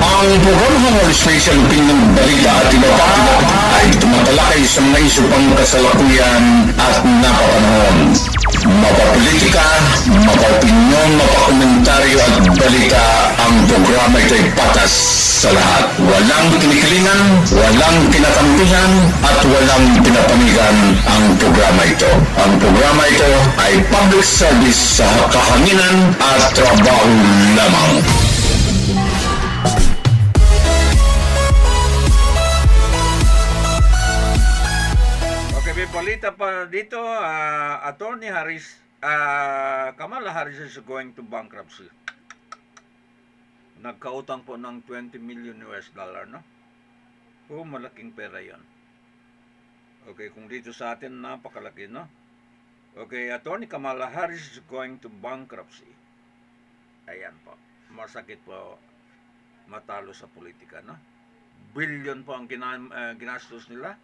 Ang programang Special Opinion Balita at iba pa ay tumatalakay sa mga isyu pang kasalukuyan at napapanahon. Mapapolitika, mapaopinyon, mapakomentaryo at balita, ang programa ito ay patas sa lahat. Walang kinikilingan, walang kinakampihan, at walang pinapanigan ang programa ito. Ang programa ito ay public service sa kahanginan at trabaho lamang. Balita pa dito, Attorney Harris, Kamala Harris is going to bankruptcy. Nagkautang po ng $20 million, no? Malaking pera yan. Okay, kung dito sa atin, napakalaki, no? Okay, Attorney Kamala Harris is going to bankruptcy. Ayan po. Masakit po matalo sa politika, no? Billion po ang ginastos nila.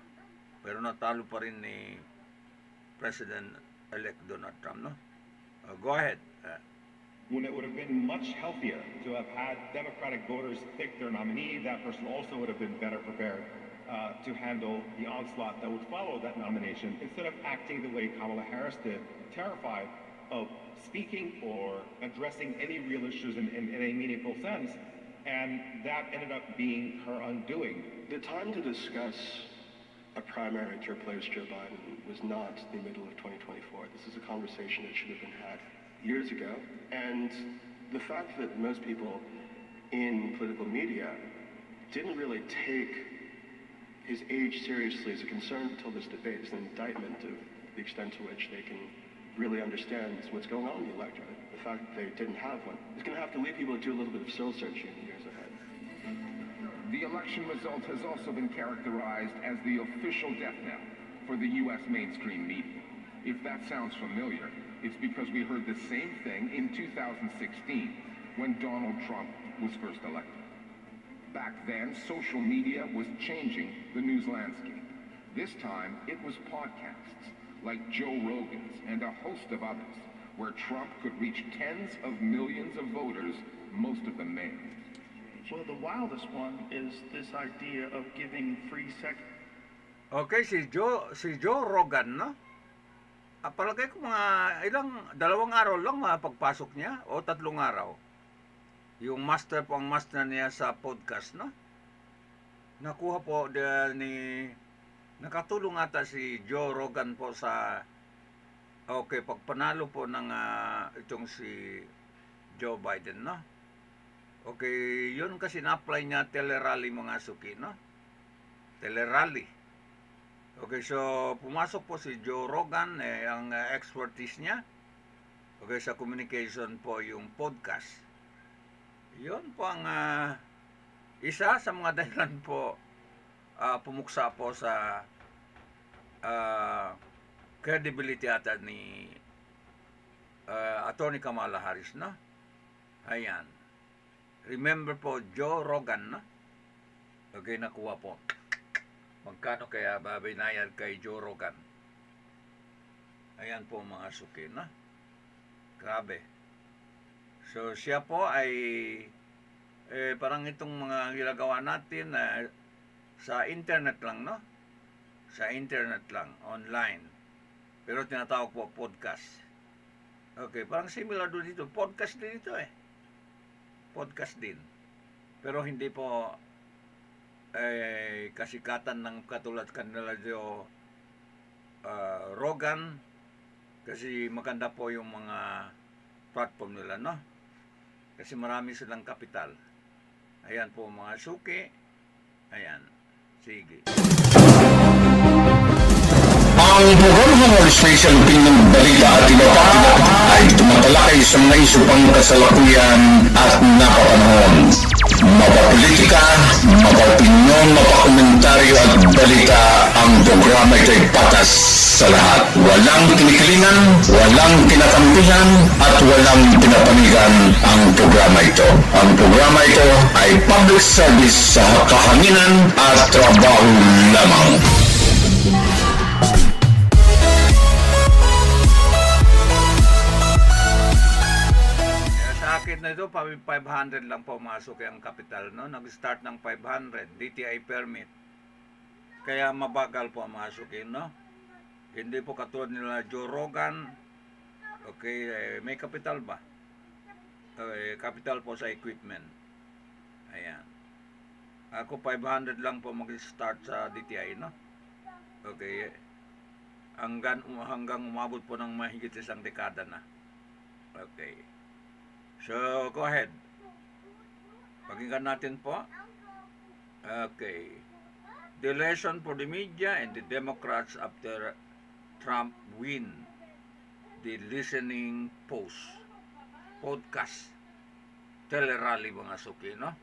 Pero natalo pa rin ni President-elect Donald Trump, no? Go ahead. When it would have been much healthier to have had Democratic voters pick their nominee, that person also would have been better prepared to handle the onslaught that would follow that nomination, instead of acting the way Kamala Harris did, terrified of speaking or addressing any real issues in any meaningful sense, and that ended up being her undoing. The time to discuss a primary to replace Joe Biden was not the middle of 2024. This is a conversation that should have been had years ago. And the fact that most people in political media didn't really take his age seriously as a concern until this debate is an indictment of the extent to which they can really understands what's going on in the electorate. The fact that they didn't have one is going to have to lead people to do a little bit of soul searching in the years ahead. The election result has also been characterized as the official death knell for the U.S. mainstream media. If that sounds familiar, it's because we heard the same thing in 2016 when Donald Trump was first elected. Back then, social media was changing the news landscape. This time, it was podcasts like Joe Rogan's and a host of others, where Trump could reach tens of millions of voters, most of them males. Well, the wildest one is this idea of giving free sex. Okay, si Joe Rogan, no? Palagay ko dalawang araw lang mapagpasok niya o 3 araw. Yung master niya sa podcast, no? Nakuha po nakatulong ata si Joe Rogan po sa pagpanalo po ng itong si Joe Biden, no? Okay, yun kasi na-apply niya telerally mga suki, no? Telerally. Okay, so pumasok po si Joe Rogan, ang expertise niya. Okay, sa communication po yung podcast. Yun po ang isa sa mga dahilan po pumuksa po sa credibility ata ni Attorney Kamala Harris, no? Ayan. Remember po, Joe Rogan, no? Okay, nakuha po. Magkano kaya babinayad kay Joe Rogan? Ayan po mga suki, no? Grabe. So siya po ay parang itong mga ginagawa natin sa internet lang, no? Sa internet lang, online. Pero tinatawag po podcast. Okay, parang similar doon dito. Podcast din ito Podcast din. Pero hindi po kasikatan ng katulad kanila Joe Rogan, kasi maganda po yung mga platform nila, no? Kasi marami silang kapital. Ayan po mga suki. Ayan. Sige. Ang programang Special Opinion Balita at iba pa ay tumatalakay sa mga isyu pang kasalukuyan at napapanahon. Mapapolitika, mapaopinyon, mapakomentaryo at balita, ang programa ito ay patas sa lahat. Walang kinikilingan, walang kinakampihan, at walang pinapanigan ang programa ito. Ang programa ito ay public service sa kahanginan at trabaho lamang. Na ito, 500 lang po masok ang capital, no? Nag-start ng 500 DTI permit. Kaya mabagal po masukin, no? Hindi po katulad nila Joe Rogan. Okay, may capital ba? Capital po sa equipment. Ayan. Ako 500 lang po mag-start sa DTI, no? Okay. Hanggang umabot po ng mahigit isang dekada na. Okay. So, go ahead. Pakinggan natin po. Okay. The lesson for the media and the Democrats after Trump win the listening podcast. Telerally mga suki, no?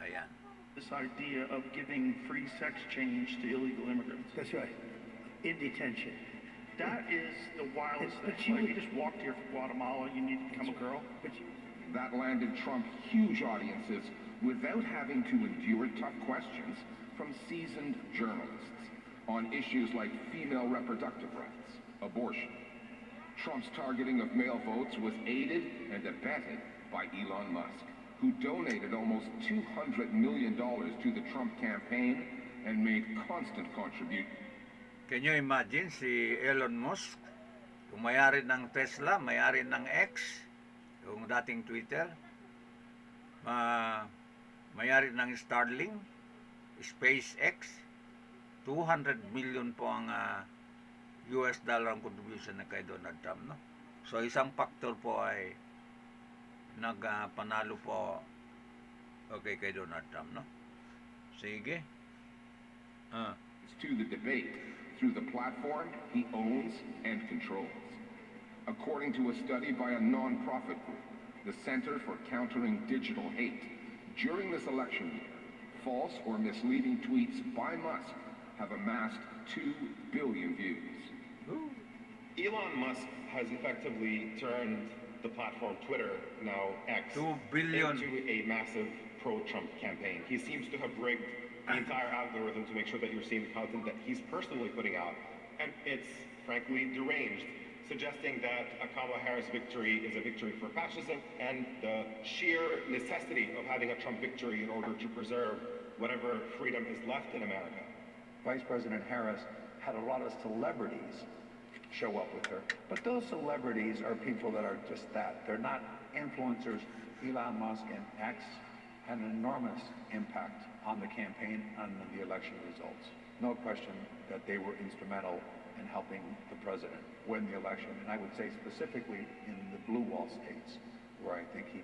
Ayan. This idea of giving free sex change to illegal immigrants. That's right. In detention. That is the wildest thing. Like, you just walked here from Guatemala, you need to become a girl. That landed Trump huge audiences without having to endure tough questions from seasoned journalists on issues like female reproductive rights, abortion. Trump's targeting of male votes was aided and abetted by Elon Musk, who donated almost $200 million to the Trump campaign and made constant contributions. Can you imagine si Elon Musk, yung may-ari ng Tesla, may-ari ng X, yung dating Twitter, may-ari ng Starlink, SpaceX, 200 million po ang US dollar ang contribution na kay Donald Trump, no? So isang factor po ay nagpanalo po kay Donald Trump, no? Sige. To the debate through the platform he owns and controls. According to a study by a non-profit group, the Center for Countering Digital Hate, during this election year, false or misleading tweets by Musk have amassed 2 billion views. Elon Musk has effectively turned the platform Twitter, now X, 2 billion. into a massive pro-Trump campaign. He seems to have rigged the entire algorithm to make sure that you're seeing the content that he's personally putting out. And it's frankly deranged, suggesting that a Kamala Harris victory is a victory for fascism and the sheer necessity of having a Trump victory in order to preserve whatever freedom is left in America. Vice President Harris had a lot of celebrities show up with her, but those celebrities are people that are just that. They're not influencers. Elon Musk and X had an enormous impact on the campaign and the election results. No question that they were instrumental in helping the president win the election, and I would say specifically in the blue wall states, where I think he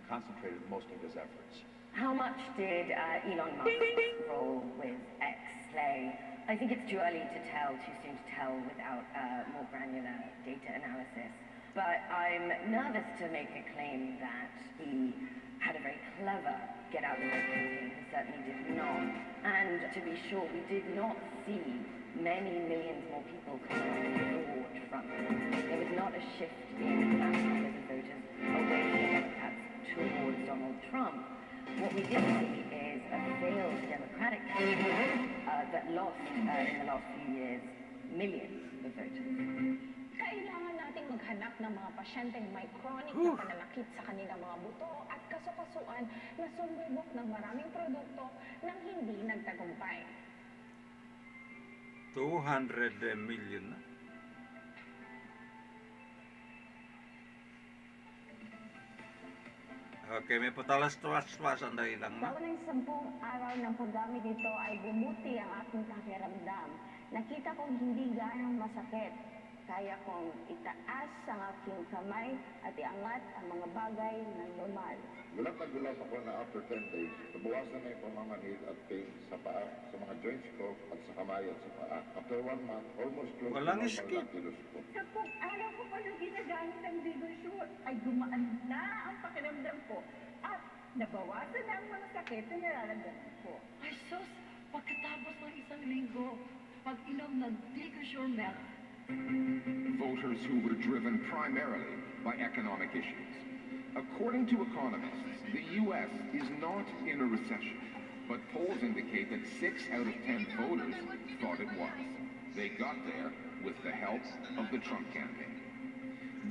concentrated most of his efforts. How much did Elon Musk's role with X play? I think it's too early to tell, too soon to tell without more granular data analysis. But I'm nervous to make a claim that he had a very clever get-out-the-vote campaign. He certainly did not. And to be sure, we did not see many millions more people come out for Trump. There was not a shift in mass numbers of voters away from the Democrats towards Donald Trump. What we did see is a failed Democratic campaign that lost in the last few years millions of voters. Kailangan nating maghanap ng mga pasyenteng may chronic na pananakit sa kanilang mga buto at kasukasuan na sumubok ng maraming produkto nang hindi nagtagumpay. 200 million na. Okay, may patalas-tuwas-tuwasan dahil lang na. Sa unang 10 araw ng paggamit nito ay bumuti ang aking pakiramdam. Nakita kong hindi gaano masakit. Kaya kong itaas ang aking kamay at iangat ang mga bagay na normal. Gulat na gulat ako na after 10 days, nabawasan na yung pamamanhid at pain sa paa, sa mga joints ko at sa kamay at sa paa. After 1 month, almost close to normal na kilos ko. Sa kung araw ko pa na ginagamit ang Vigor ay gumaan na ang pakiramdam ko at nabawasan na ang mga sakit na nararamdaman ko. Ay sus, pagkatapos ng 1 linggo, pag inom ng Vigor milk. Voters who were driven primarily by economic issues. According to economists, the U.S. is not in a recession, but polls indicate that 6 out of 10 voters thought it was. They got there with the help of the Trump campaign.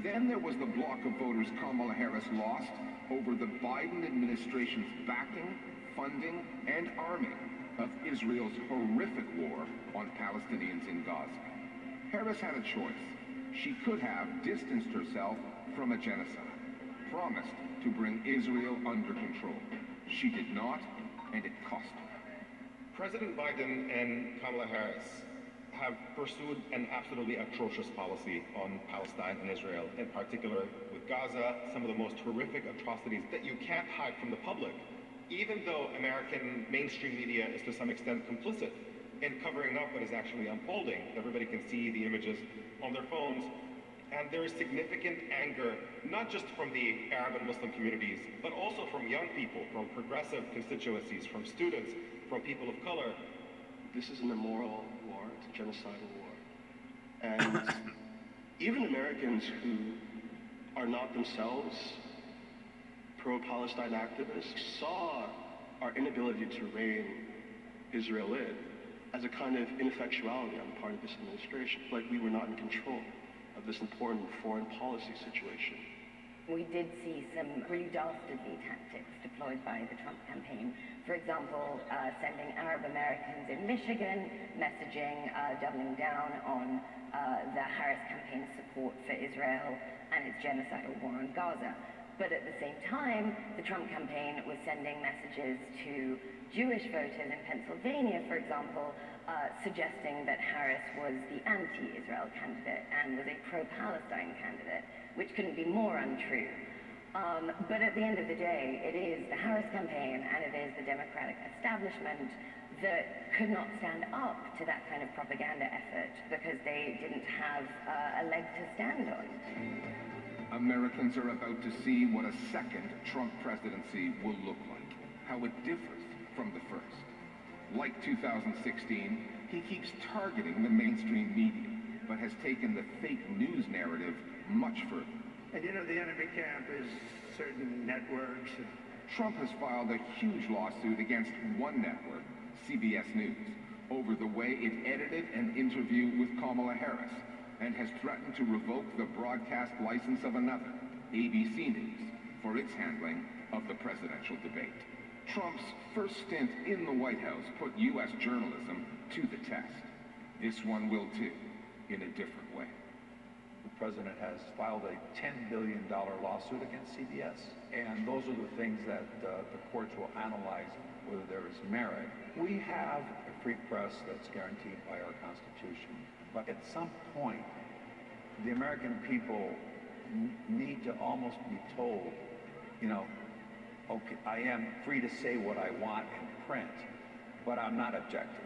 Then there was the block of voters Kamala Harris lost over the Biden administration's backing, funding, and arming of Israel's horrific war on Palestinians in Gaza. Harris had a choice. She could have distanced herself from a genocide, promised to bring Israel under control. She did not, and it cost her. President Biden and Kamala Harris have pursued an absolutely atrocious policy on Palestine and Israel, in particular with Gaza, some of the most horrific atrocities that you can't hide from the public, even though American mainstream media is to some extent complicit in covering up what is actually unfolding. Everybody can see the images on their phones. And there is significant anger, not just from the Arab and Muslim communities, but also from young people, from progressive constituencies, from students, from people of color. This is an immoral war, it's a genocidal war. And even Americans who are not themselves pro-Palestine activists saw our inability to rein Israel in as a kind of ineffectuality on the part of this administration, like we were not in control of this important foreign policy situation. We did see some really dastardly tactics deployed by the Trump campaign. For example, sending Arab Americans in Michigan, messaging, doubling down on the Harris campaign's support for Israel and its genocidal war on Gaza. But at the same time, the Trump campaign was sending messages to Jewish voters in Pennsylvania, for example, suggesting that Harris was the anti-Israel candidate and was a pro-Palestine candidate, which couldn't be more untrue. But at the end of the day, it is the Harris campaign and it is the Democratic establishment that could not stand up to that kind of propaganda effort because they didn't have a leg to stand on. Americans are about to see what a second Trump presidency will look like, how it differs from the first. Like 2016, he keeps targeting the mainstream media, but has taken the fake news narrative much further. And you know, the enemy camp is certain networks. Trump has filed a huge lawsuit against one network, CBS News, over the way it edited an interview with Kamala Harris, and has threatened to revoke the broadcast license of another, ABC News, for its handling of the presidential debate. Trump's first stint in the White House put U.S. journalism to the test. This one will too, in a different way. The president has filed a $10 billion lawsuit against CBS, and those are the things that the courts will analyze whether there is merit. We have a free press that's guaranteed by our Constitution, but at some point, the American people need to almost be told, you know, okay, I am free to say what I want in print, but I'm not objective.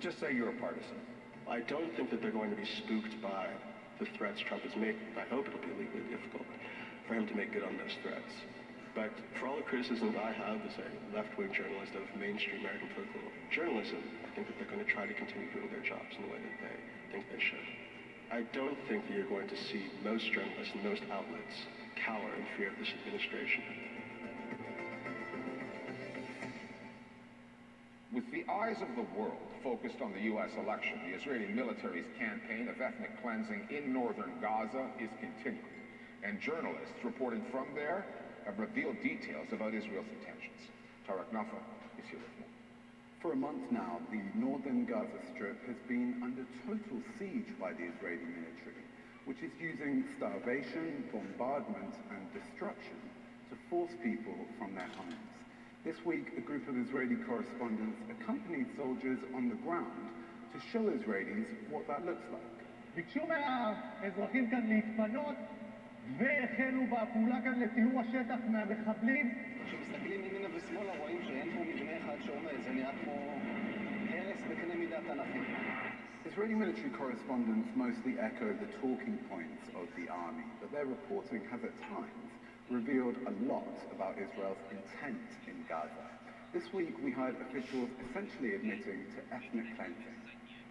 Just say you're a partisan. I don't think that they're going to be spooked by the threats Trump has made. I hope it'll be legally difficult for him to make good on those threats. But for all the criticism that I have as a left-wing journalist of mainstream American political journalism, I think that they're going to try to continue doing their jobs in the way that they think they should. I don't think that you're going to see most journalists and most outlets cower in fear of this administration. With the eyes of the world focused on the U.S. election, the Israeli military's campaign of ethnic cleansing in northern Gaza is continuing, and journalists reporting from there have revealed details about Israel's intentions. Tarek Nafa is here with more. For a month now, the northern Gaza Strip has been under total siege by the Israeli military, which is using starvation, bombardment, and destruction to force people from their homes. This week, a group of Israeli correspondents accompanied soldiers on the ground to show Israelis what that looks like. ביקשו מהאזרחים כאן להתפנות והחלו בפעולה כאן לטיהור השטח מהמחבלים. כשמסתכלים ימינה ושמאלה רואים שאין פה מבנה אחד שעומד, זה נראה כמו הרס בקנה מידה תנ"כי. Israeli military correspondents mostly echo the talking points of the army, but their reporting has at times revealed a lot about Israel's intent in Gaza. This week we heard officials essentially admitting to ethnic cleansing.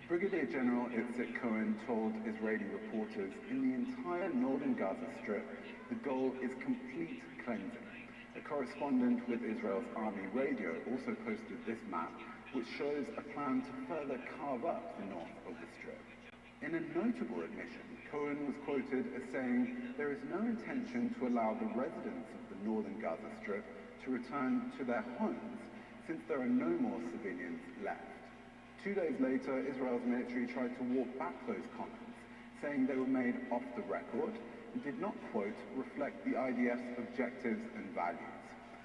Brigadier General Itzik Cohen told Israeli reporters in the entire northern Gaza Strip the goal is complete cleansing. A correspondent with Israel's army radio also posted this map, which shows a plan to further carve up the north of the Strip. In a notable admission, Cohen was quoted as saying there is no intention to allow the residents of the northern Gaza Strip to return to their homes since there are no more civilians left. 2 days later, Israel's military tried to walk back those comments, saying they were made off the record and did not, quote, reflect the IDF's objectives and values.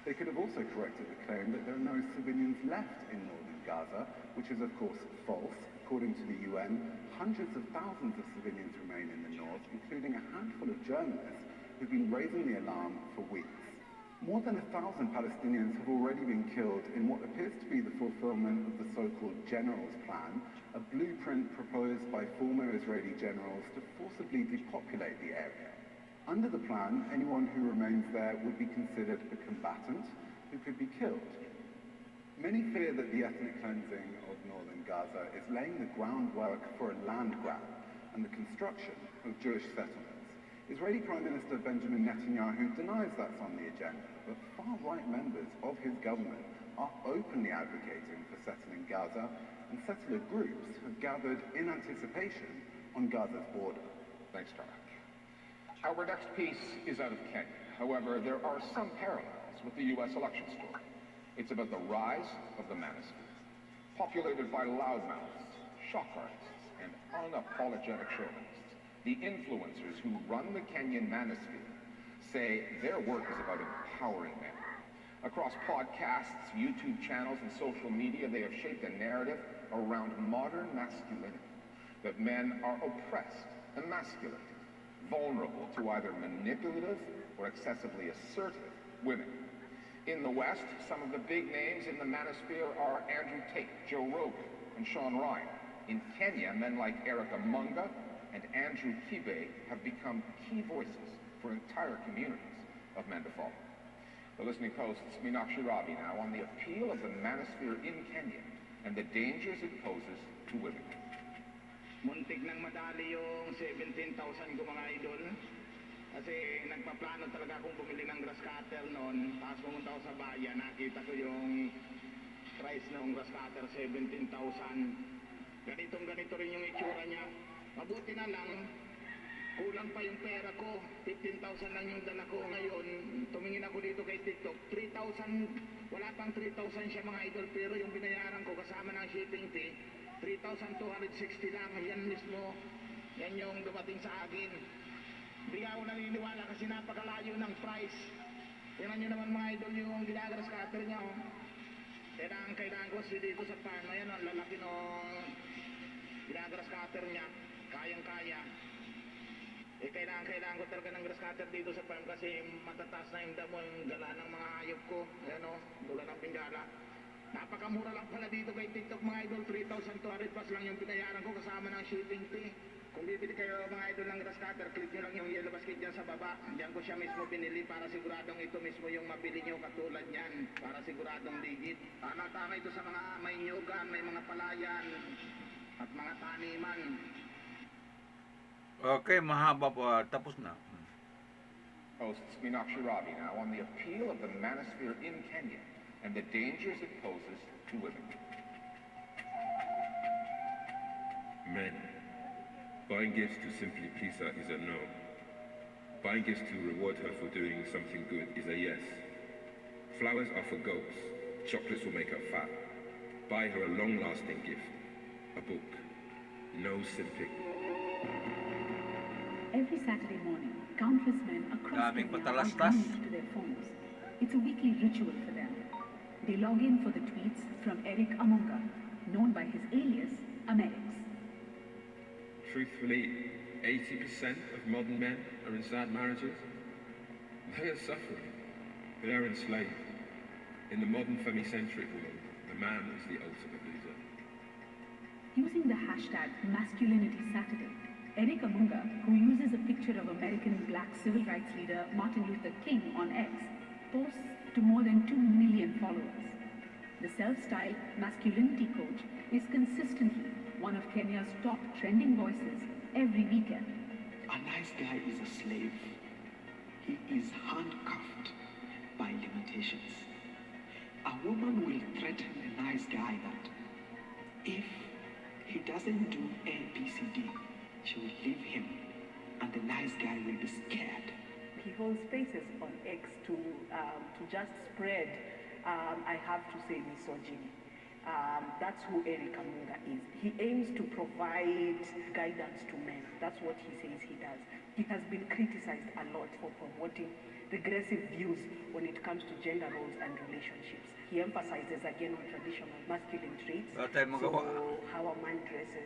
They could have also corrected the claim that there are no civilians left in northern Gaza, which is of course false. According to the UN, hundreds of thousands of civilians remain in the north, including a handful of journalists who've been raising the alarm for weeks. More than 1,000 Palestinians have already been killed in what appears to be the fulfillment of the so-called Generals' Plan, a blueprint proposed by former Israeli generals to forcibly depopulate the area. Under the plan, anyone who remains there would be considered a combatant who could be killed. Many fear that the ethnic cleansing of northern Gaza is laying the groundwork for a land grab and the construction of Jewish settlements. Israeli Prime Minister Benjamin Netanyahu denies that's on the agenda, but far-right members of his government are openly advocating for settling Gaza, and settler groups have gathered in anticipation on Gaza's border. Thanks, Tarek. Our next piece is out of Kenya. However, there are some parallels with the U.S. election story. It's about the rise of the manosphere, populated by loudmouths, shock artists, and unapologetic journalists. The influencers who run the Kenyan manosphere say their work is about empowering men. Across podcasts, YouTube channels, and social media, they have shaped a narrative around modern masculinity, that men are oppressed, emasculated, vulnerable to either manipulative or excessively assertive women. In the West, some of the big names in the manosphere are Andrew Tate, Joe Rogan, and Sean Ryan. In Kenya, men like Eric Amunga and Andrew Kibe have become key voices for entire communities of men to follow. The listening host, Meenakshi Ravi, now on the appeal of the manosphere in Kenya and the dangers it poses to women. Muntik nang madali yung 17,000 ko mga idol. Kasi nagpaplano talaga akong bumili ng grass cutter noon. Tapos pumunta ako sa bayan, nakita ko yung price ng grass cutter, 17,000. Ganito rin yung itsura niya. Mabuti na lang, kulang pa yung pera ko. 15,000 lang yung dala ko ngayon. Tumingin ako dito kay TikTok. 3,000, wala pang 3,000 siya mga idol. Pero yung binayaran ko kasama ng shipping fee, 3,260 lang. Yan mismo. Yan yung dumating sa akin. Hindi ako naniniwala kasi napakalayo ng price. Tingnan nyo naman mga idol yung ginagaras cutter niya. Oh. Kailangan ko dito sa farm. Ayan, ang lalaki ng ginagaras cutter niya. Kayang-kaya. Kailangan ko talaga ng grass cutter dito sa farm kasi matataas na yung damo, yung gala ng mga hayop ko. Ayan o, dula ng pinggala. Napakamura lang pala dito kay TikTok mga idol. 3,200 plus lang yung pinayaran ko kasama ng shipping fee. Kung bibili kayo mga idol ng grass cutter, click nyo lang yung yellow basket dyan sa baba. Diyan ko siya mismo binili para siguradong ito mismo yung mabili nyo katulad niyan. Para siguradong legit. Tama ito sa mga may nyugan, may mga palayan at mga taniman. Okay, mahaba po. Tapos na. Hosts Meenakshi Ravi now on the appeal of the manosphere in Kenya and the dangers it poses to women. Men. Buying gifts to simply please her is a no. Buying gifts to reward her for doing something good is a yes. Flowers are for goats. Chocolates will make her fat. Buy her a long-lasting gift. A book. No simping. Every Saturday morning, countless men across Kenya are glued to their phones. It's a weekly ritual for them. They log in for the tweets from Eric Amunga, known by his alias, Amerix. Truthfully, 80% of modern men are in sad marriages. They are suffering. They are enslaved. In the modern femicentric world, the man is the ultimate loser. Using the hashtag #MasculinitySaturday, Eric Amunga, who uses a picture of American black civil rights leader Martin Luther King on X, posts to more than 2 million followers. The self-styled masculinity coach is consistently one of Kenya's top trending voices every weekend. A nice guy is a slave. He is handcuffed by limitations. A woman will threaten a nice guy that if he doesn't do A, B, C, D, she will leave him, and the nice guy will be scared. He holds spaces on X to just spread, I have to say, misogyny. That's who Eric Amunga is. He aims to provide guidance to men. That's what he says he does. He has been criticized a lot for promoting regressive views when it comes to gender roles and relationships. He emphasizes again on traditional masculine traits. So how a man dresses,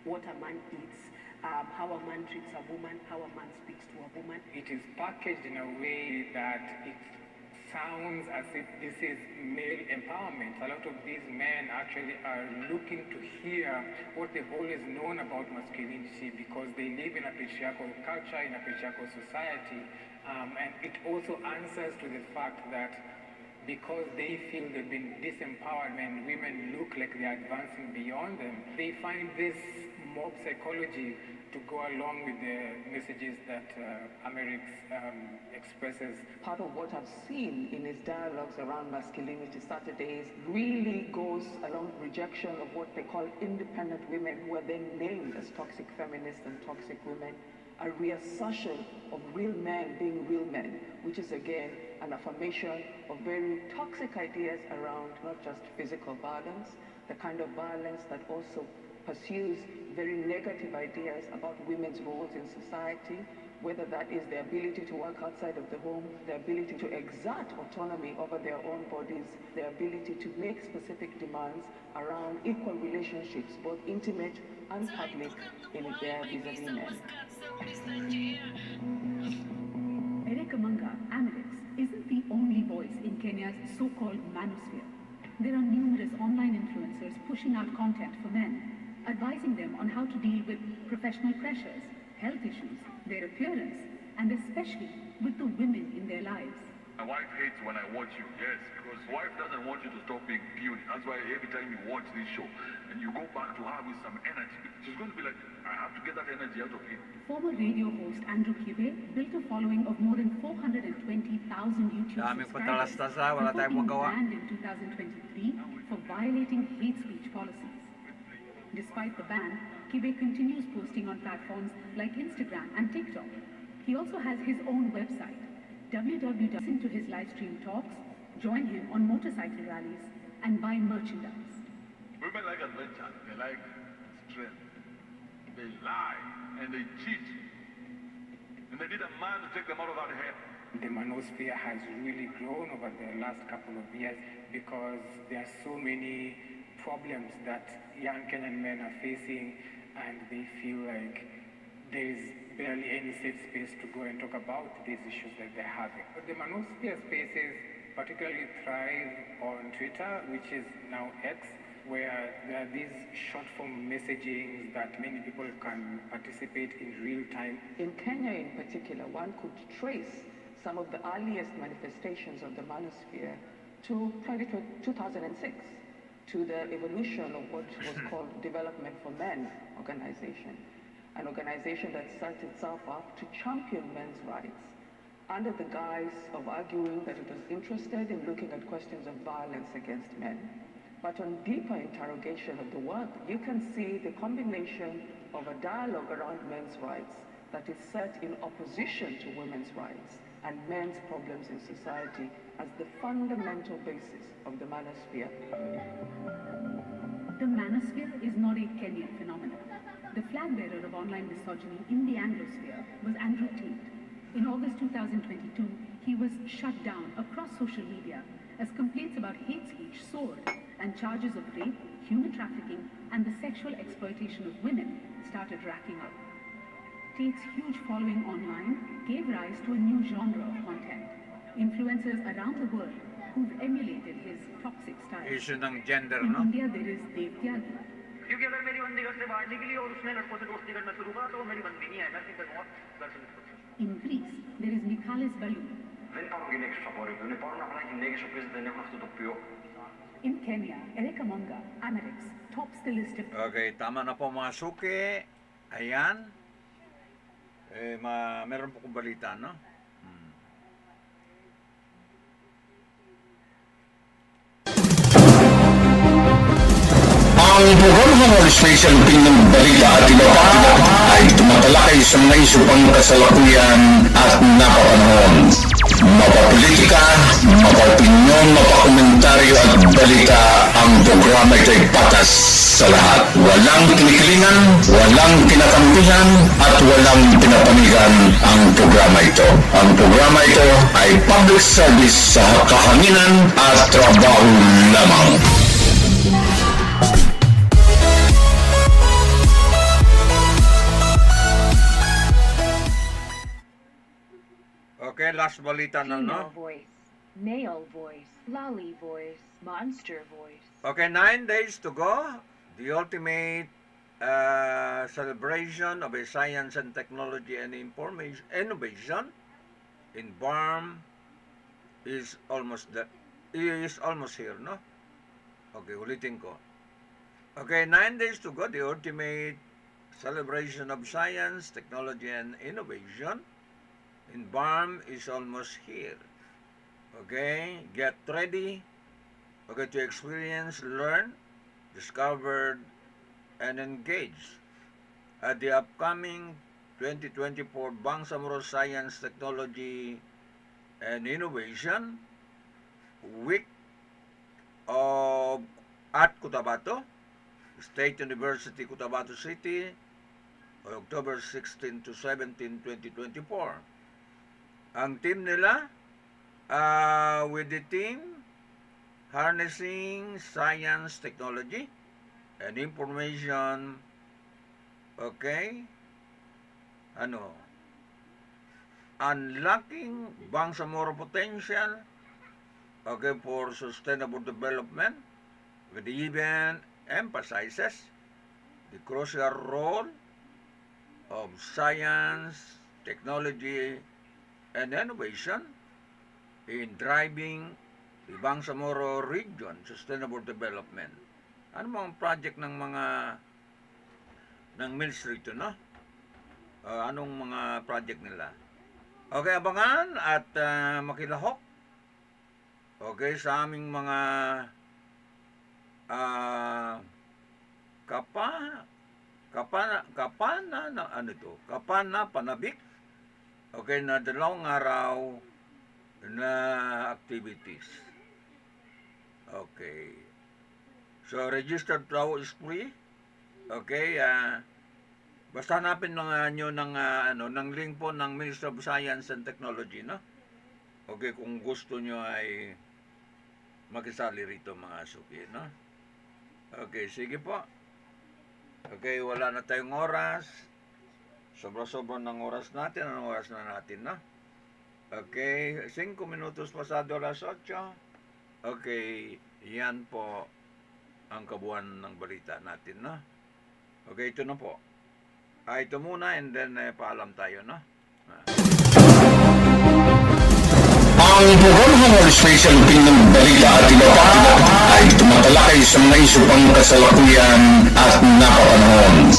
what a man eats, how a man treats a woman, how a man speaks to a woman. It is packaged in a way that it sounds as if this is male empowerment. A lot of these men actually are looking to hear what they've always known about masculinity because they live in a patriarchal culture, in a patriarchal society, and it also answers to the fact that because they feel they've been disempowered when women look like they're advancing beyond them, they find this mob psychology to go along with the messages that Amerix expresses. Part of what I've seen in his dialogues around Masculinity Saturdays really goes along rejection of what they call independent women, who are then named as toxic feminists and toxic women, a reassertion of real men being real men, which is again an affirmation of very toxic ideas around not just physical violence, the kind of violence that also pursues very negative ideas about women's roles in society, whether that is their ability to work outside of the home, their ability to exert autonomy over their own bodies, their ability to make specific demands around equal relationships, both intimate and public, in their vis-a-vis men. Eric Amunga, Amerix, isn't the only voice in Kenya's so-called manosphere. There are numerous online influencers pushing out content for men, advising them on how to deal with professional pressures, health issues, their appearance, and especially with the women in their lives. My wife hates when I watch you, yes, because wife doesn't want you to stop being beauty. That's why every time you watch this show and you go back to her with some energy, she's going to be like, I have to get that energy out of you. Former radio host Andrew Kibe built a following of more than 420,000 YouTube subscribers before being banned in 2023 for violating hate speech policies. Despite the ban, Kibe continues posting on platforms like Instagram and TikTok. He also has his own website. Listen to his live stream talks, join him on motorcycle rallies, and buy merchandise. Women like adventure, they like strength. They lie and they cheat. And they need a man to take them out of that hell. The manosphere has really grown over the last couple of years because there are so many problems that young Kenyan men are facing, and they feel like there is barely any safe space to go and talk about these issues that they're having. But the manosphere spaces particularly thrive on Twitter, which is now X, where there are these short-form messagings that many people can participate in real time. In Kenya in particular, one could trace some of the earliest manifestations of the manosphere to 2006, to the evolution of what was called Development for Men organization, an organization that set itself up to champion men's rights under the guise of arguing that it was interested in looking at questions of violence against men. But on deeper interrogation of the work, you can see the combination of a dialogue around men's rights that is set in opposition to women's rights and men's problems in society as the fundamental basis of the manosphere. The manosphere is not a Kenyan phenomenon. The flag bearer of online misogyny in the Anglosphere was Andrew Tate. In August 2022, he was shut down across social media as complaints about hate speech soared and charges of rape, human trafficking, and the sexual exploitation of women started racking up. Tate's huge following online gave rise to a new genre of content. Influencers around the world who've emulated his toxic style. Issue ng gender, In no? India, there is Dev Tyagi. क्योंकि अगर मेरी बंदी घर से बाहर निकली और उसने लड़कों से दोस्ती करना शुरू करा तो वो मेरी बंदी नहीं है मैं सिर्फ कहूँगा घर से निकल In Greece, there is Michalis Balou. Δεν υπάρχουν γυναίκες στο απόρριτο, δεν υπάρχουν απλά γυναίκες οι οποίες δεν έχουν αυτό το οποίο. In Kenya, Erika Monga, Amerix, top stylistic. Okay, tama na po mga suki. Ayan. Meron po kong balita, no? Ang programa ng Special Opinion Balita at iba pa ay tumatalakay sa mga isyu pang kasalukuyan at napapanahon. Mapapolitika, mapaopinyon, mapakomentaryo at balita, ang programa ito ay patas sa lahat. Walang kinikilingan, walang kinakampihan, at walang pinapanigan ang programa ito. Ang programa ito ay public service sa kahanginan at trabaho lamang. Okay, last balita na, no? Female voice, male voice, lolly voice, monster voice. Okay, 9 days to go. The ultimate celebration of a science and technology and innovation in BARM is almost here, no? Okay, ulitin ko. Okay, 9 days to go. The ultimate celebration of science, technology, and innovation in BARM is almost here. Okay, get ready. Okay, to experience, learn, discover, and engage at the upcoming 2024 Bangsamoro Science, Technology, and Innovation Week at Cotabato, State University, Cotabato City, October 16 to 17, 2024. Ang team nila, with the team, Harnessing Science, Technology, and Information, okay, Unlocking Bangsamoro Potential okay, for sustainable development, it even emphasizes the crucial role of science, technology, and innovation in driving the Bangsamoro region sustainable development. Ano mga project ng ministry ito, no? Anong mga project nila? Okay, abangan at makilahok. Okay, sa aming mga kapana panabik. Okay, na dalawang araw na activities. Okay. So, registered daw is free. Okay, basta hanapin nyo ng link po ng Ministry of Science and Technology, no? Okay, kung gusto nyo ay makisali rito mga suki, no? Okay, sige po. Okay, wala na tayong oras. Sobra-sobra ng oras natin. Anong oras na natin, no? Okay, 5 minutos pasado alas 8. Okay, yan po ang kabuuan ng balita natin, no? Okay, ito na po. Ito muna and then paalam tayo, no? Ang programang Special Opinion Balita at iba pa ay tumatalakay sa mga isyu pang kasalukuyan at napapanahon.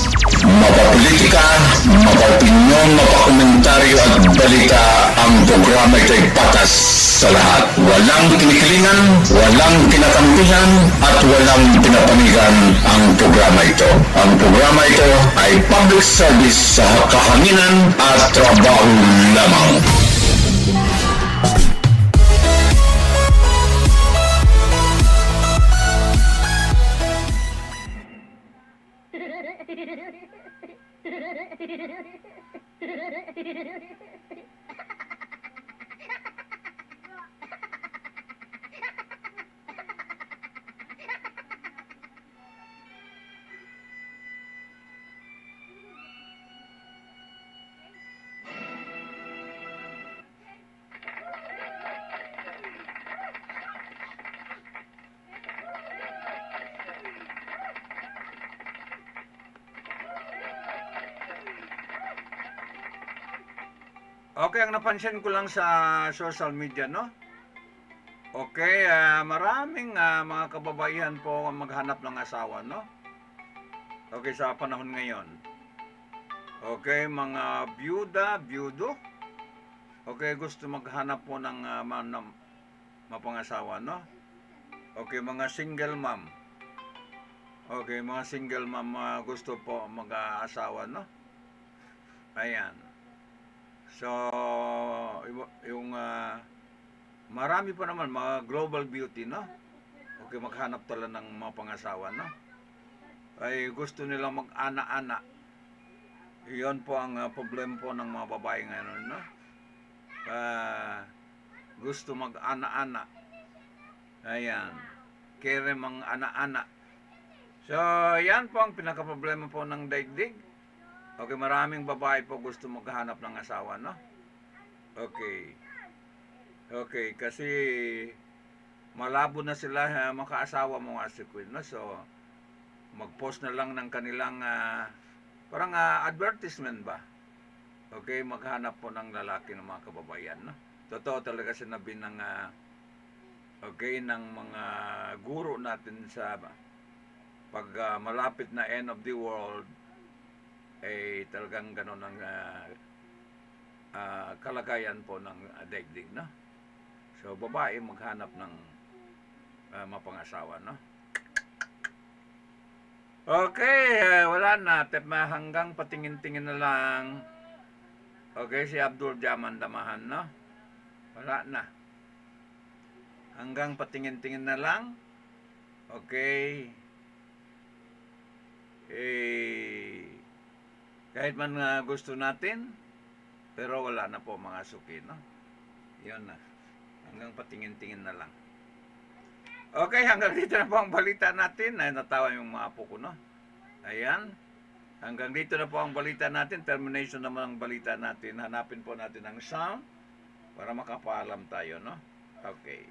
Mapapolitika, mapapinyon, mapakomentaryo at balita, ang programa ito ay patas sa lahat. Walang kinikilingan, walang kinakampihan, at walang pinapanigan ang programa ito. Ang programa ito ay public service sa kahanginan at trabaho lamang. Okay, ang napansin ko lang sa social media, no? Okay, maraming mga kababaihan po maghanap ng asawa, no? Okay, sa panahon ngayon. Okay, mga byudo. Okay, gusto maghanap po ng mapangasawa, no? Okay, mga single mom. Okay, mga single mom gusto po mag-asawa, no? Ayan. So, yung marami pa naman mga global beauty, no? Okay, maghanap talaga ng mga pangasawa, no? Ay gusto nilang mag-ana-ana. Iyon po ang problem po ng mga babae ngayon, no? Gusto mag-ana-ana. Ayan. Kere mang ana-ana. So, yan po ang pinaka-problema po ng daigdig. Okay, maraming babae po gusto maghanap ng asawa, no? Okay. Okay, kasi malabo na sila makaasawa mga sikwin, no? So, mag-post na lang ng kanilang parang advertisement ba? Okay, maghanap po ng lalaki ng mga kababayan, no? Totoo talaga sinabi ng ng mga guro natin sa pag malapit na end of the world, talagang gano'n ang kalagayan po ng daigdig, no? So, babae maghanap ng mapangasawa, no? Okay, wala na. Hanggang patingin-tingin na lang. Okay, si Abdul Jaman Damahan, no? Wala na. Hanggang patingin-tingin na lang. Okay. Kahit man gusto natin, pero wala na po mga suki, no? Yun na. Hanggang patingin-tingin na lang. Okay, hanggang dito na po ang balita natin. Ay, natawa yung mga apo ko, no? Ayan. Hanggang dito na po ang balita natin. Termination naman ang balita natin. Hanapin po natin ang sound para makapaalam tayo, no? Okay.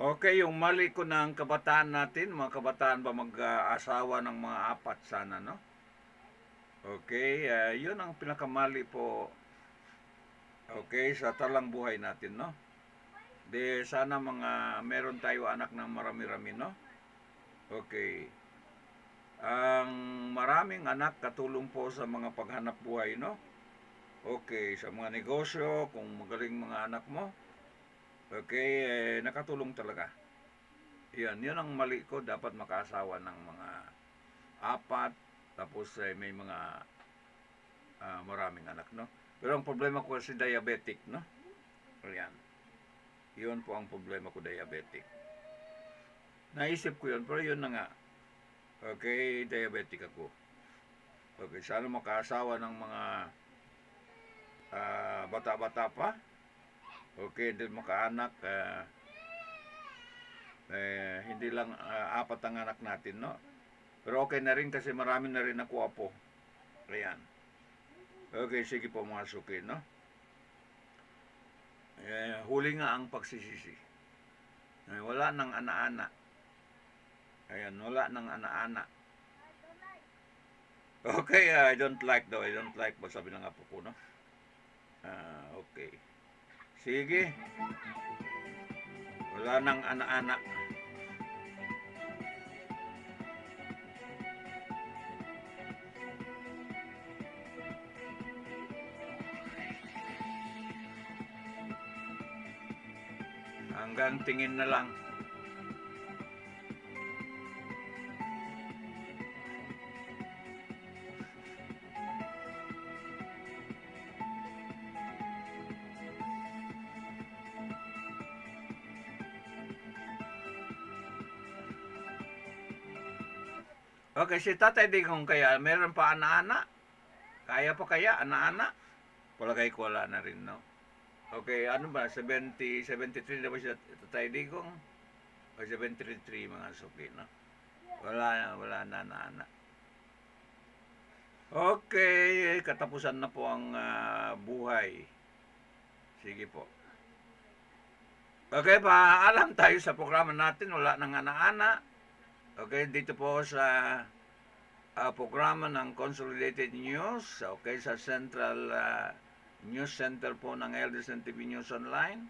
Okay, yung mali ko ng kabataan natin, mga kabataan ba mag-asawa ng mga apat sana, no? Okay, yun ang pinakamali po, okay, sa talang buhay natin, no? De sana meron tayo anak ng marami-rami, no? Okay. Ang maraming anak katulong po sa mga paghanap buhay, no? Okay, sa mga negosyo, kung magaling mga anak mo, okay, nakatulong talaga. Yun ang mali ko. Dapat makaasawa ng mga apat, tapos may mga maraming anak, no? Pero ang problema ko kasi diabetic, no? Ayan. Yun po ang problema ko, diabetic. Naisip ko yun, pero yun na nga. Okay, diabetic ako. Okay, sana makaasawa ng mga bata-bata pa. Okay, din makaanak, hindi lang apat ang anak natin, no? Pero okay na rin kasi marami na rin ako apo. Ayan. Okay, sige po mga suki, no? Huli nga ang pagsisisi. Wala nang ana-ana. Ayan, wala nang ana-ana. Okay, I don't like daw. I don't like ba sabi ng apo ko, no? Okay. Sige. Wala nang ana-ana. Hanggang tingin na lang. Okay, si Tatay Digong kaya, meron pa ana-ana? Kaya pa kaya, ana-ana? Palagay ko wala na rin, no? Okay, ano ba, 73 na ba si Tatay Digong? O 73 mga suki, no? Wala na ana-ana. Okay, katapusan na po ang buhay. Sige po. Okay, paalam tayo sa programa natin, wala nang ana-ana. Okay, dito po sa programa ng Consolidated News, okay, sa Central News Center po ng ADLSN TV News Online.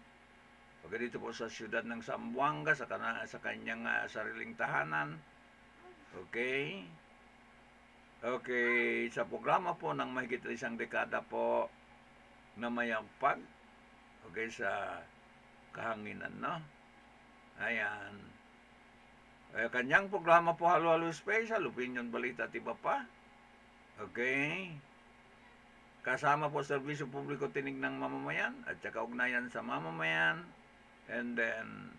Okay, dito po sa siyudad ng Zamboanga, sa kanyang sariling tahanan. Okay. Okay, sa programa po ng mahigit isang dekada po na mayampag, okay, sa kahanginan, no? Ayan. Kanyang programa po Halo-Halo Special, Opinion, Balita at iba pa. Okay. Kasama po serbisyo publiko tinig ng mamamayan at saka ugnayan sa mamamayan. And then,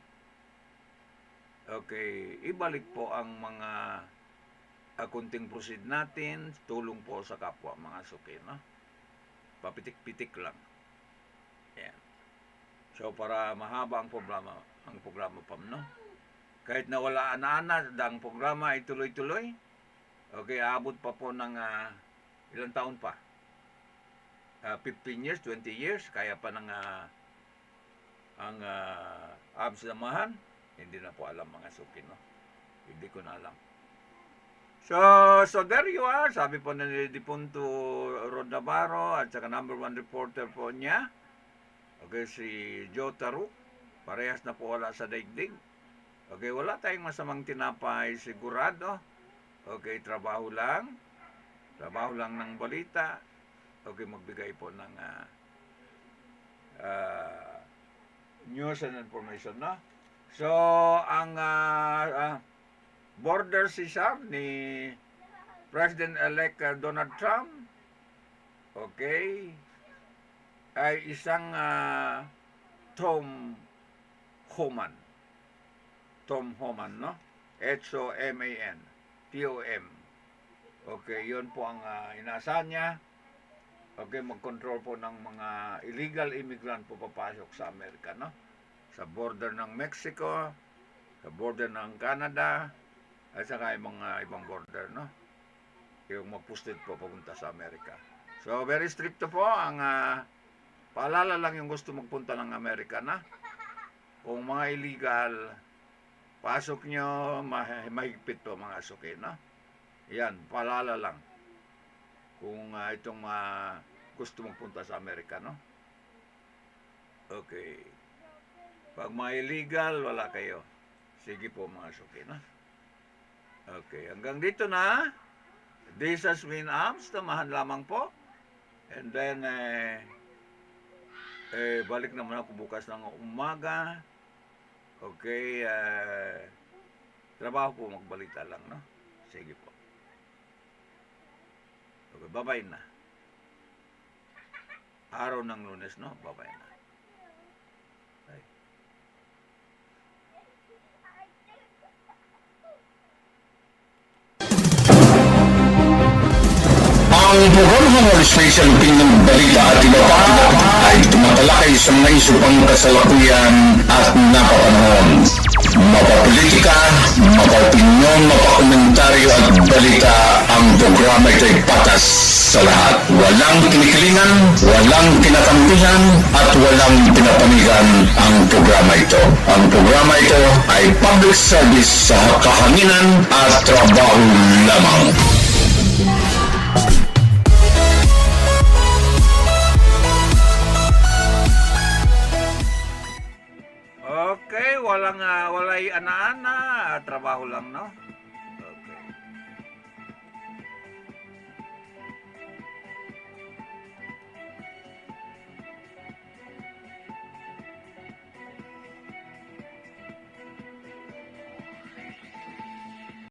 okay, ibalik po ang mga kunting proceed natin, tulong po sa kapwa mga suki, no? Papitik-pitik lang. Yan. So, para mahaba ang programa pa, no? Kahit na wala ana-ana, ang programa ay tuloy-tuloy. Okay, abot pa po ng ilang taon pa. 15 years, 20 years, kaya pa ng ang absamahan. Hindi na po alam mga suki, no? Hindi ko na alam. So there you are. Sabi po ni Dipunto Rod Navarro at saka number 1 reporter po niya. Okay, si Joe Taruk. Parehas na po wala sa daigdig. Okay, wala tayong masamang tinapay sigurado. Okay, trabaho lang ng balita. Okay, magbigay po ng news and information, no? So, ang border scissor ni President-elect Donald Trump, okay, ay isang Tom Homan, no? H-O-M-A-N, T-O-M. Okay, yun po ang inaasahan niya. Okay, mag-control po ng mga illegal immigrant po papasok sa Amerika, no? Sa border ng Mexico, sa border ng Canada, at saka yung mga ibang border, no? Yung mag-posted po papunta sa Amerika. So, very strict po ang paalala lang yung gusto magpunta ng Amerika, na? Kung mga illegal, pasok nyo, mahigpit po mga suki, no? Yan, paalala lang. Kung itong gusto magpunta sa Amerika, no? Okay. Pag mga illegal, wala kayo. Sige po mga suki, no? Okay, hanggang dito na. This has been Arms, tamahan lamang po. And then, balik naman ako bukas ng umaga. Okay, trabaho po, magbalita lang, no? Sige po. Okay, bye-bye na. Araw ng Lunes, no? Bye-bye na. Bye. Ang programang All Special Opinion Balita at iba pa ay tumatalakay sa mga isyu pang kasalukuyan at napapanahon. Mapapolitika, mapaopinyon, mapakomentaryo at balita, ang programa ito ay patas sa lahat. Walang kinikilingan, walang kinakampihan, at walang pinapanigan ang programa ito. Ang programa ito ay public service sa kahanginan at trabaho lamang. Okay, walay ana-ana, trabaho lang, no?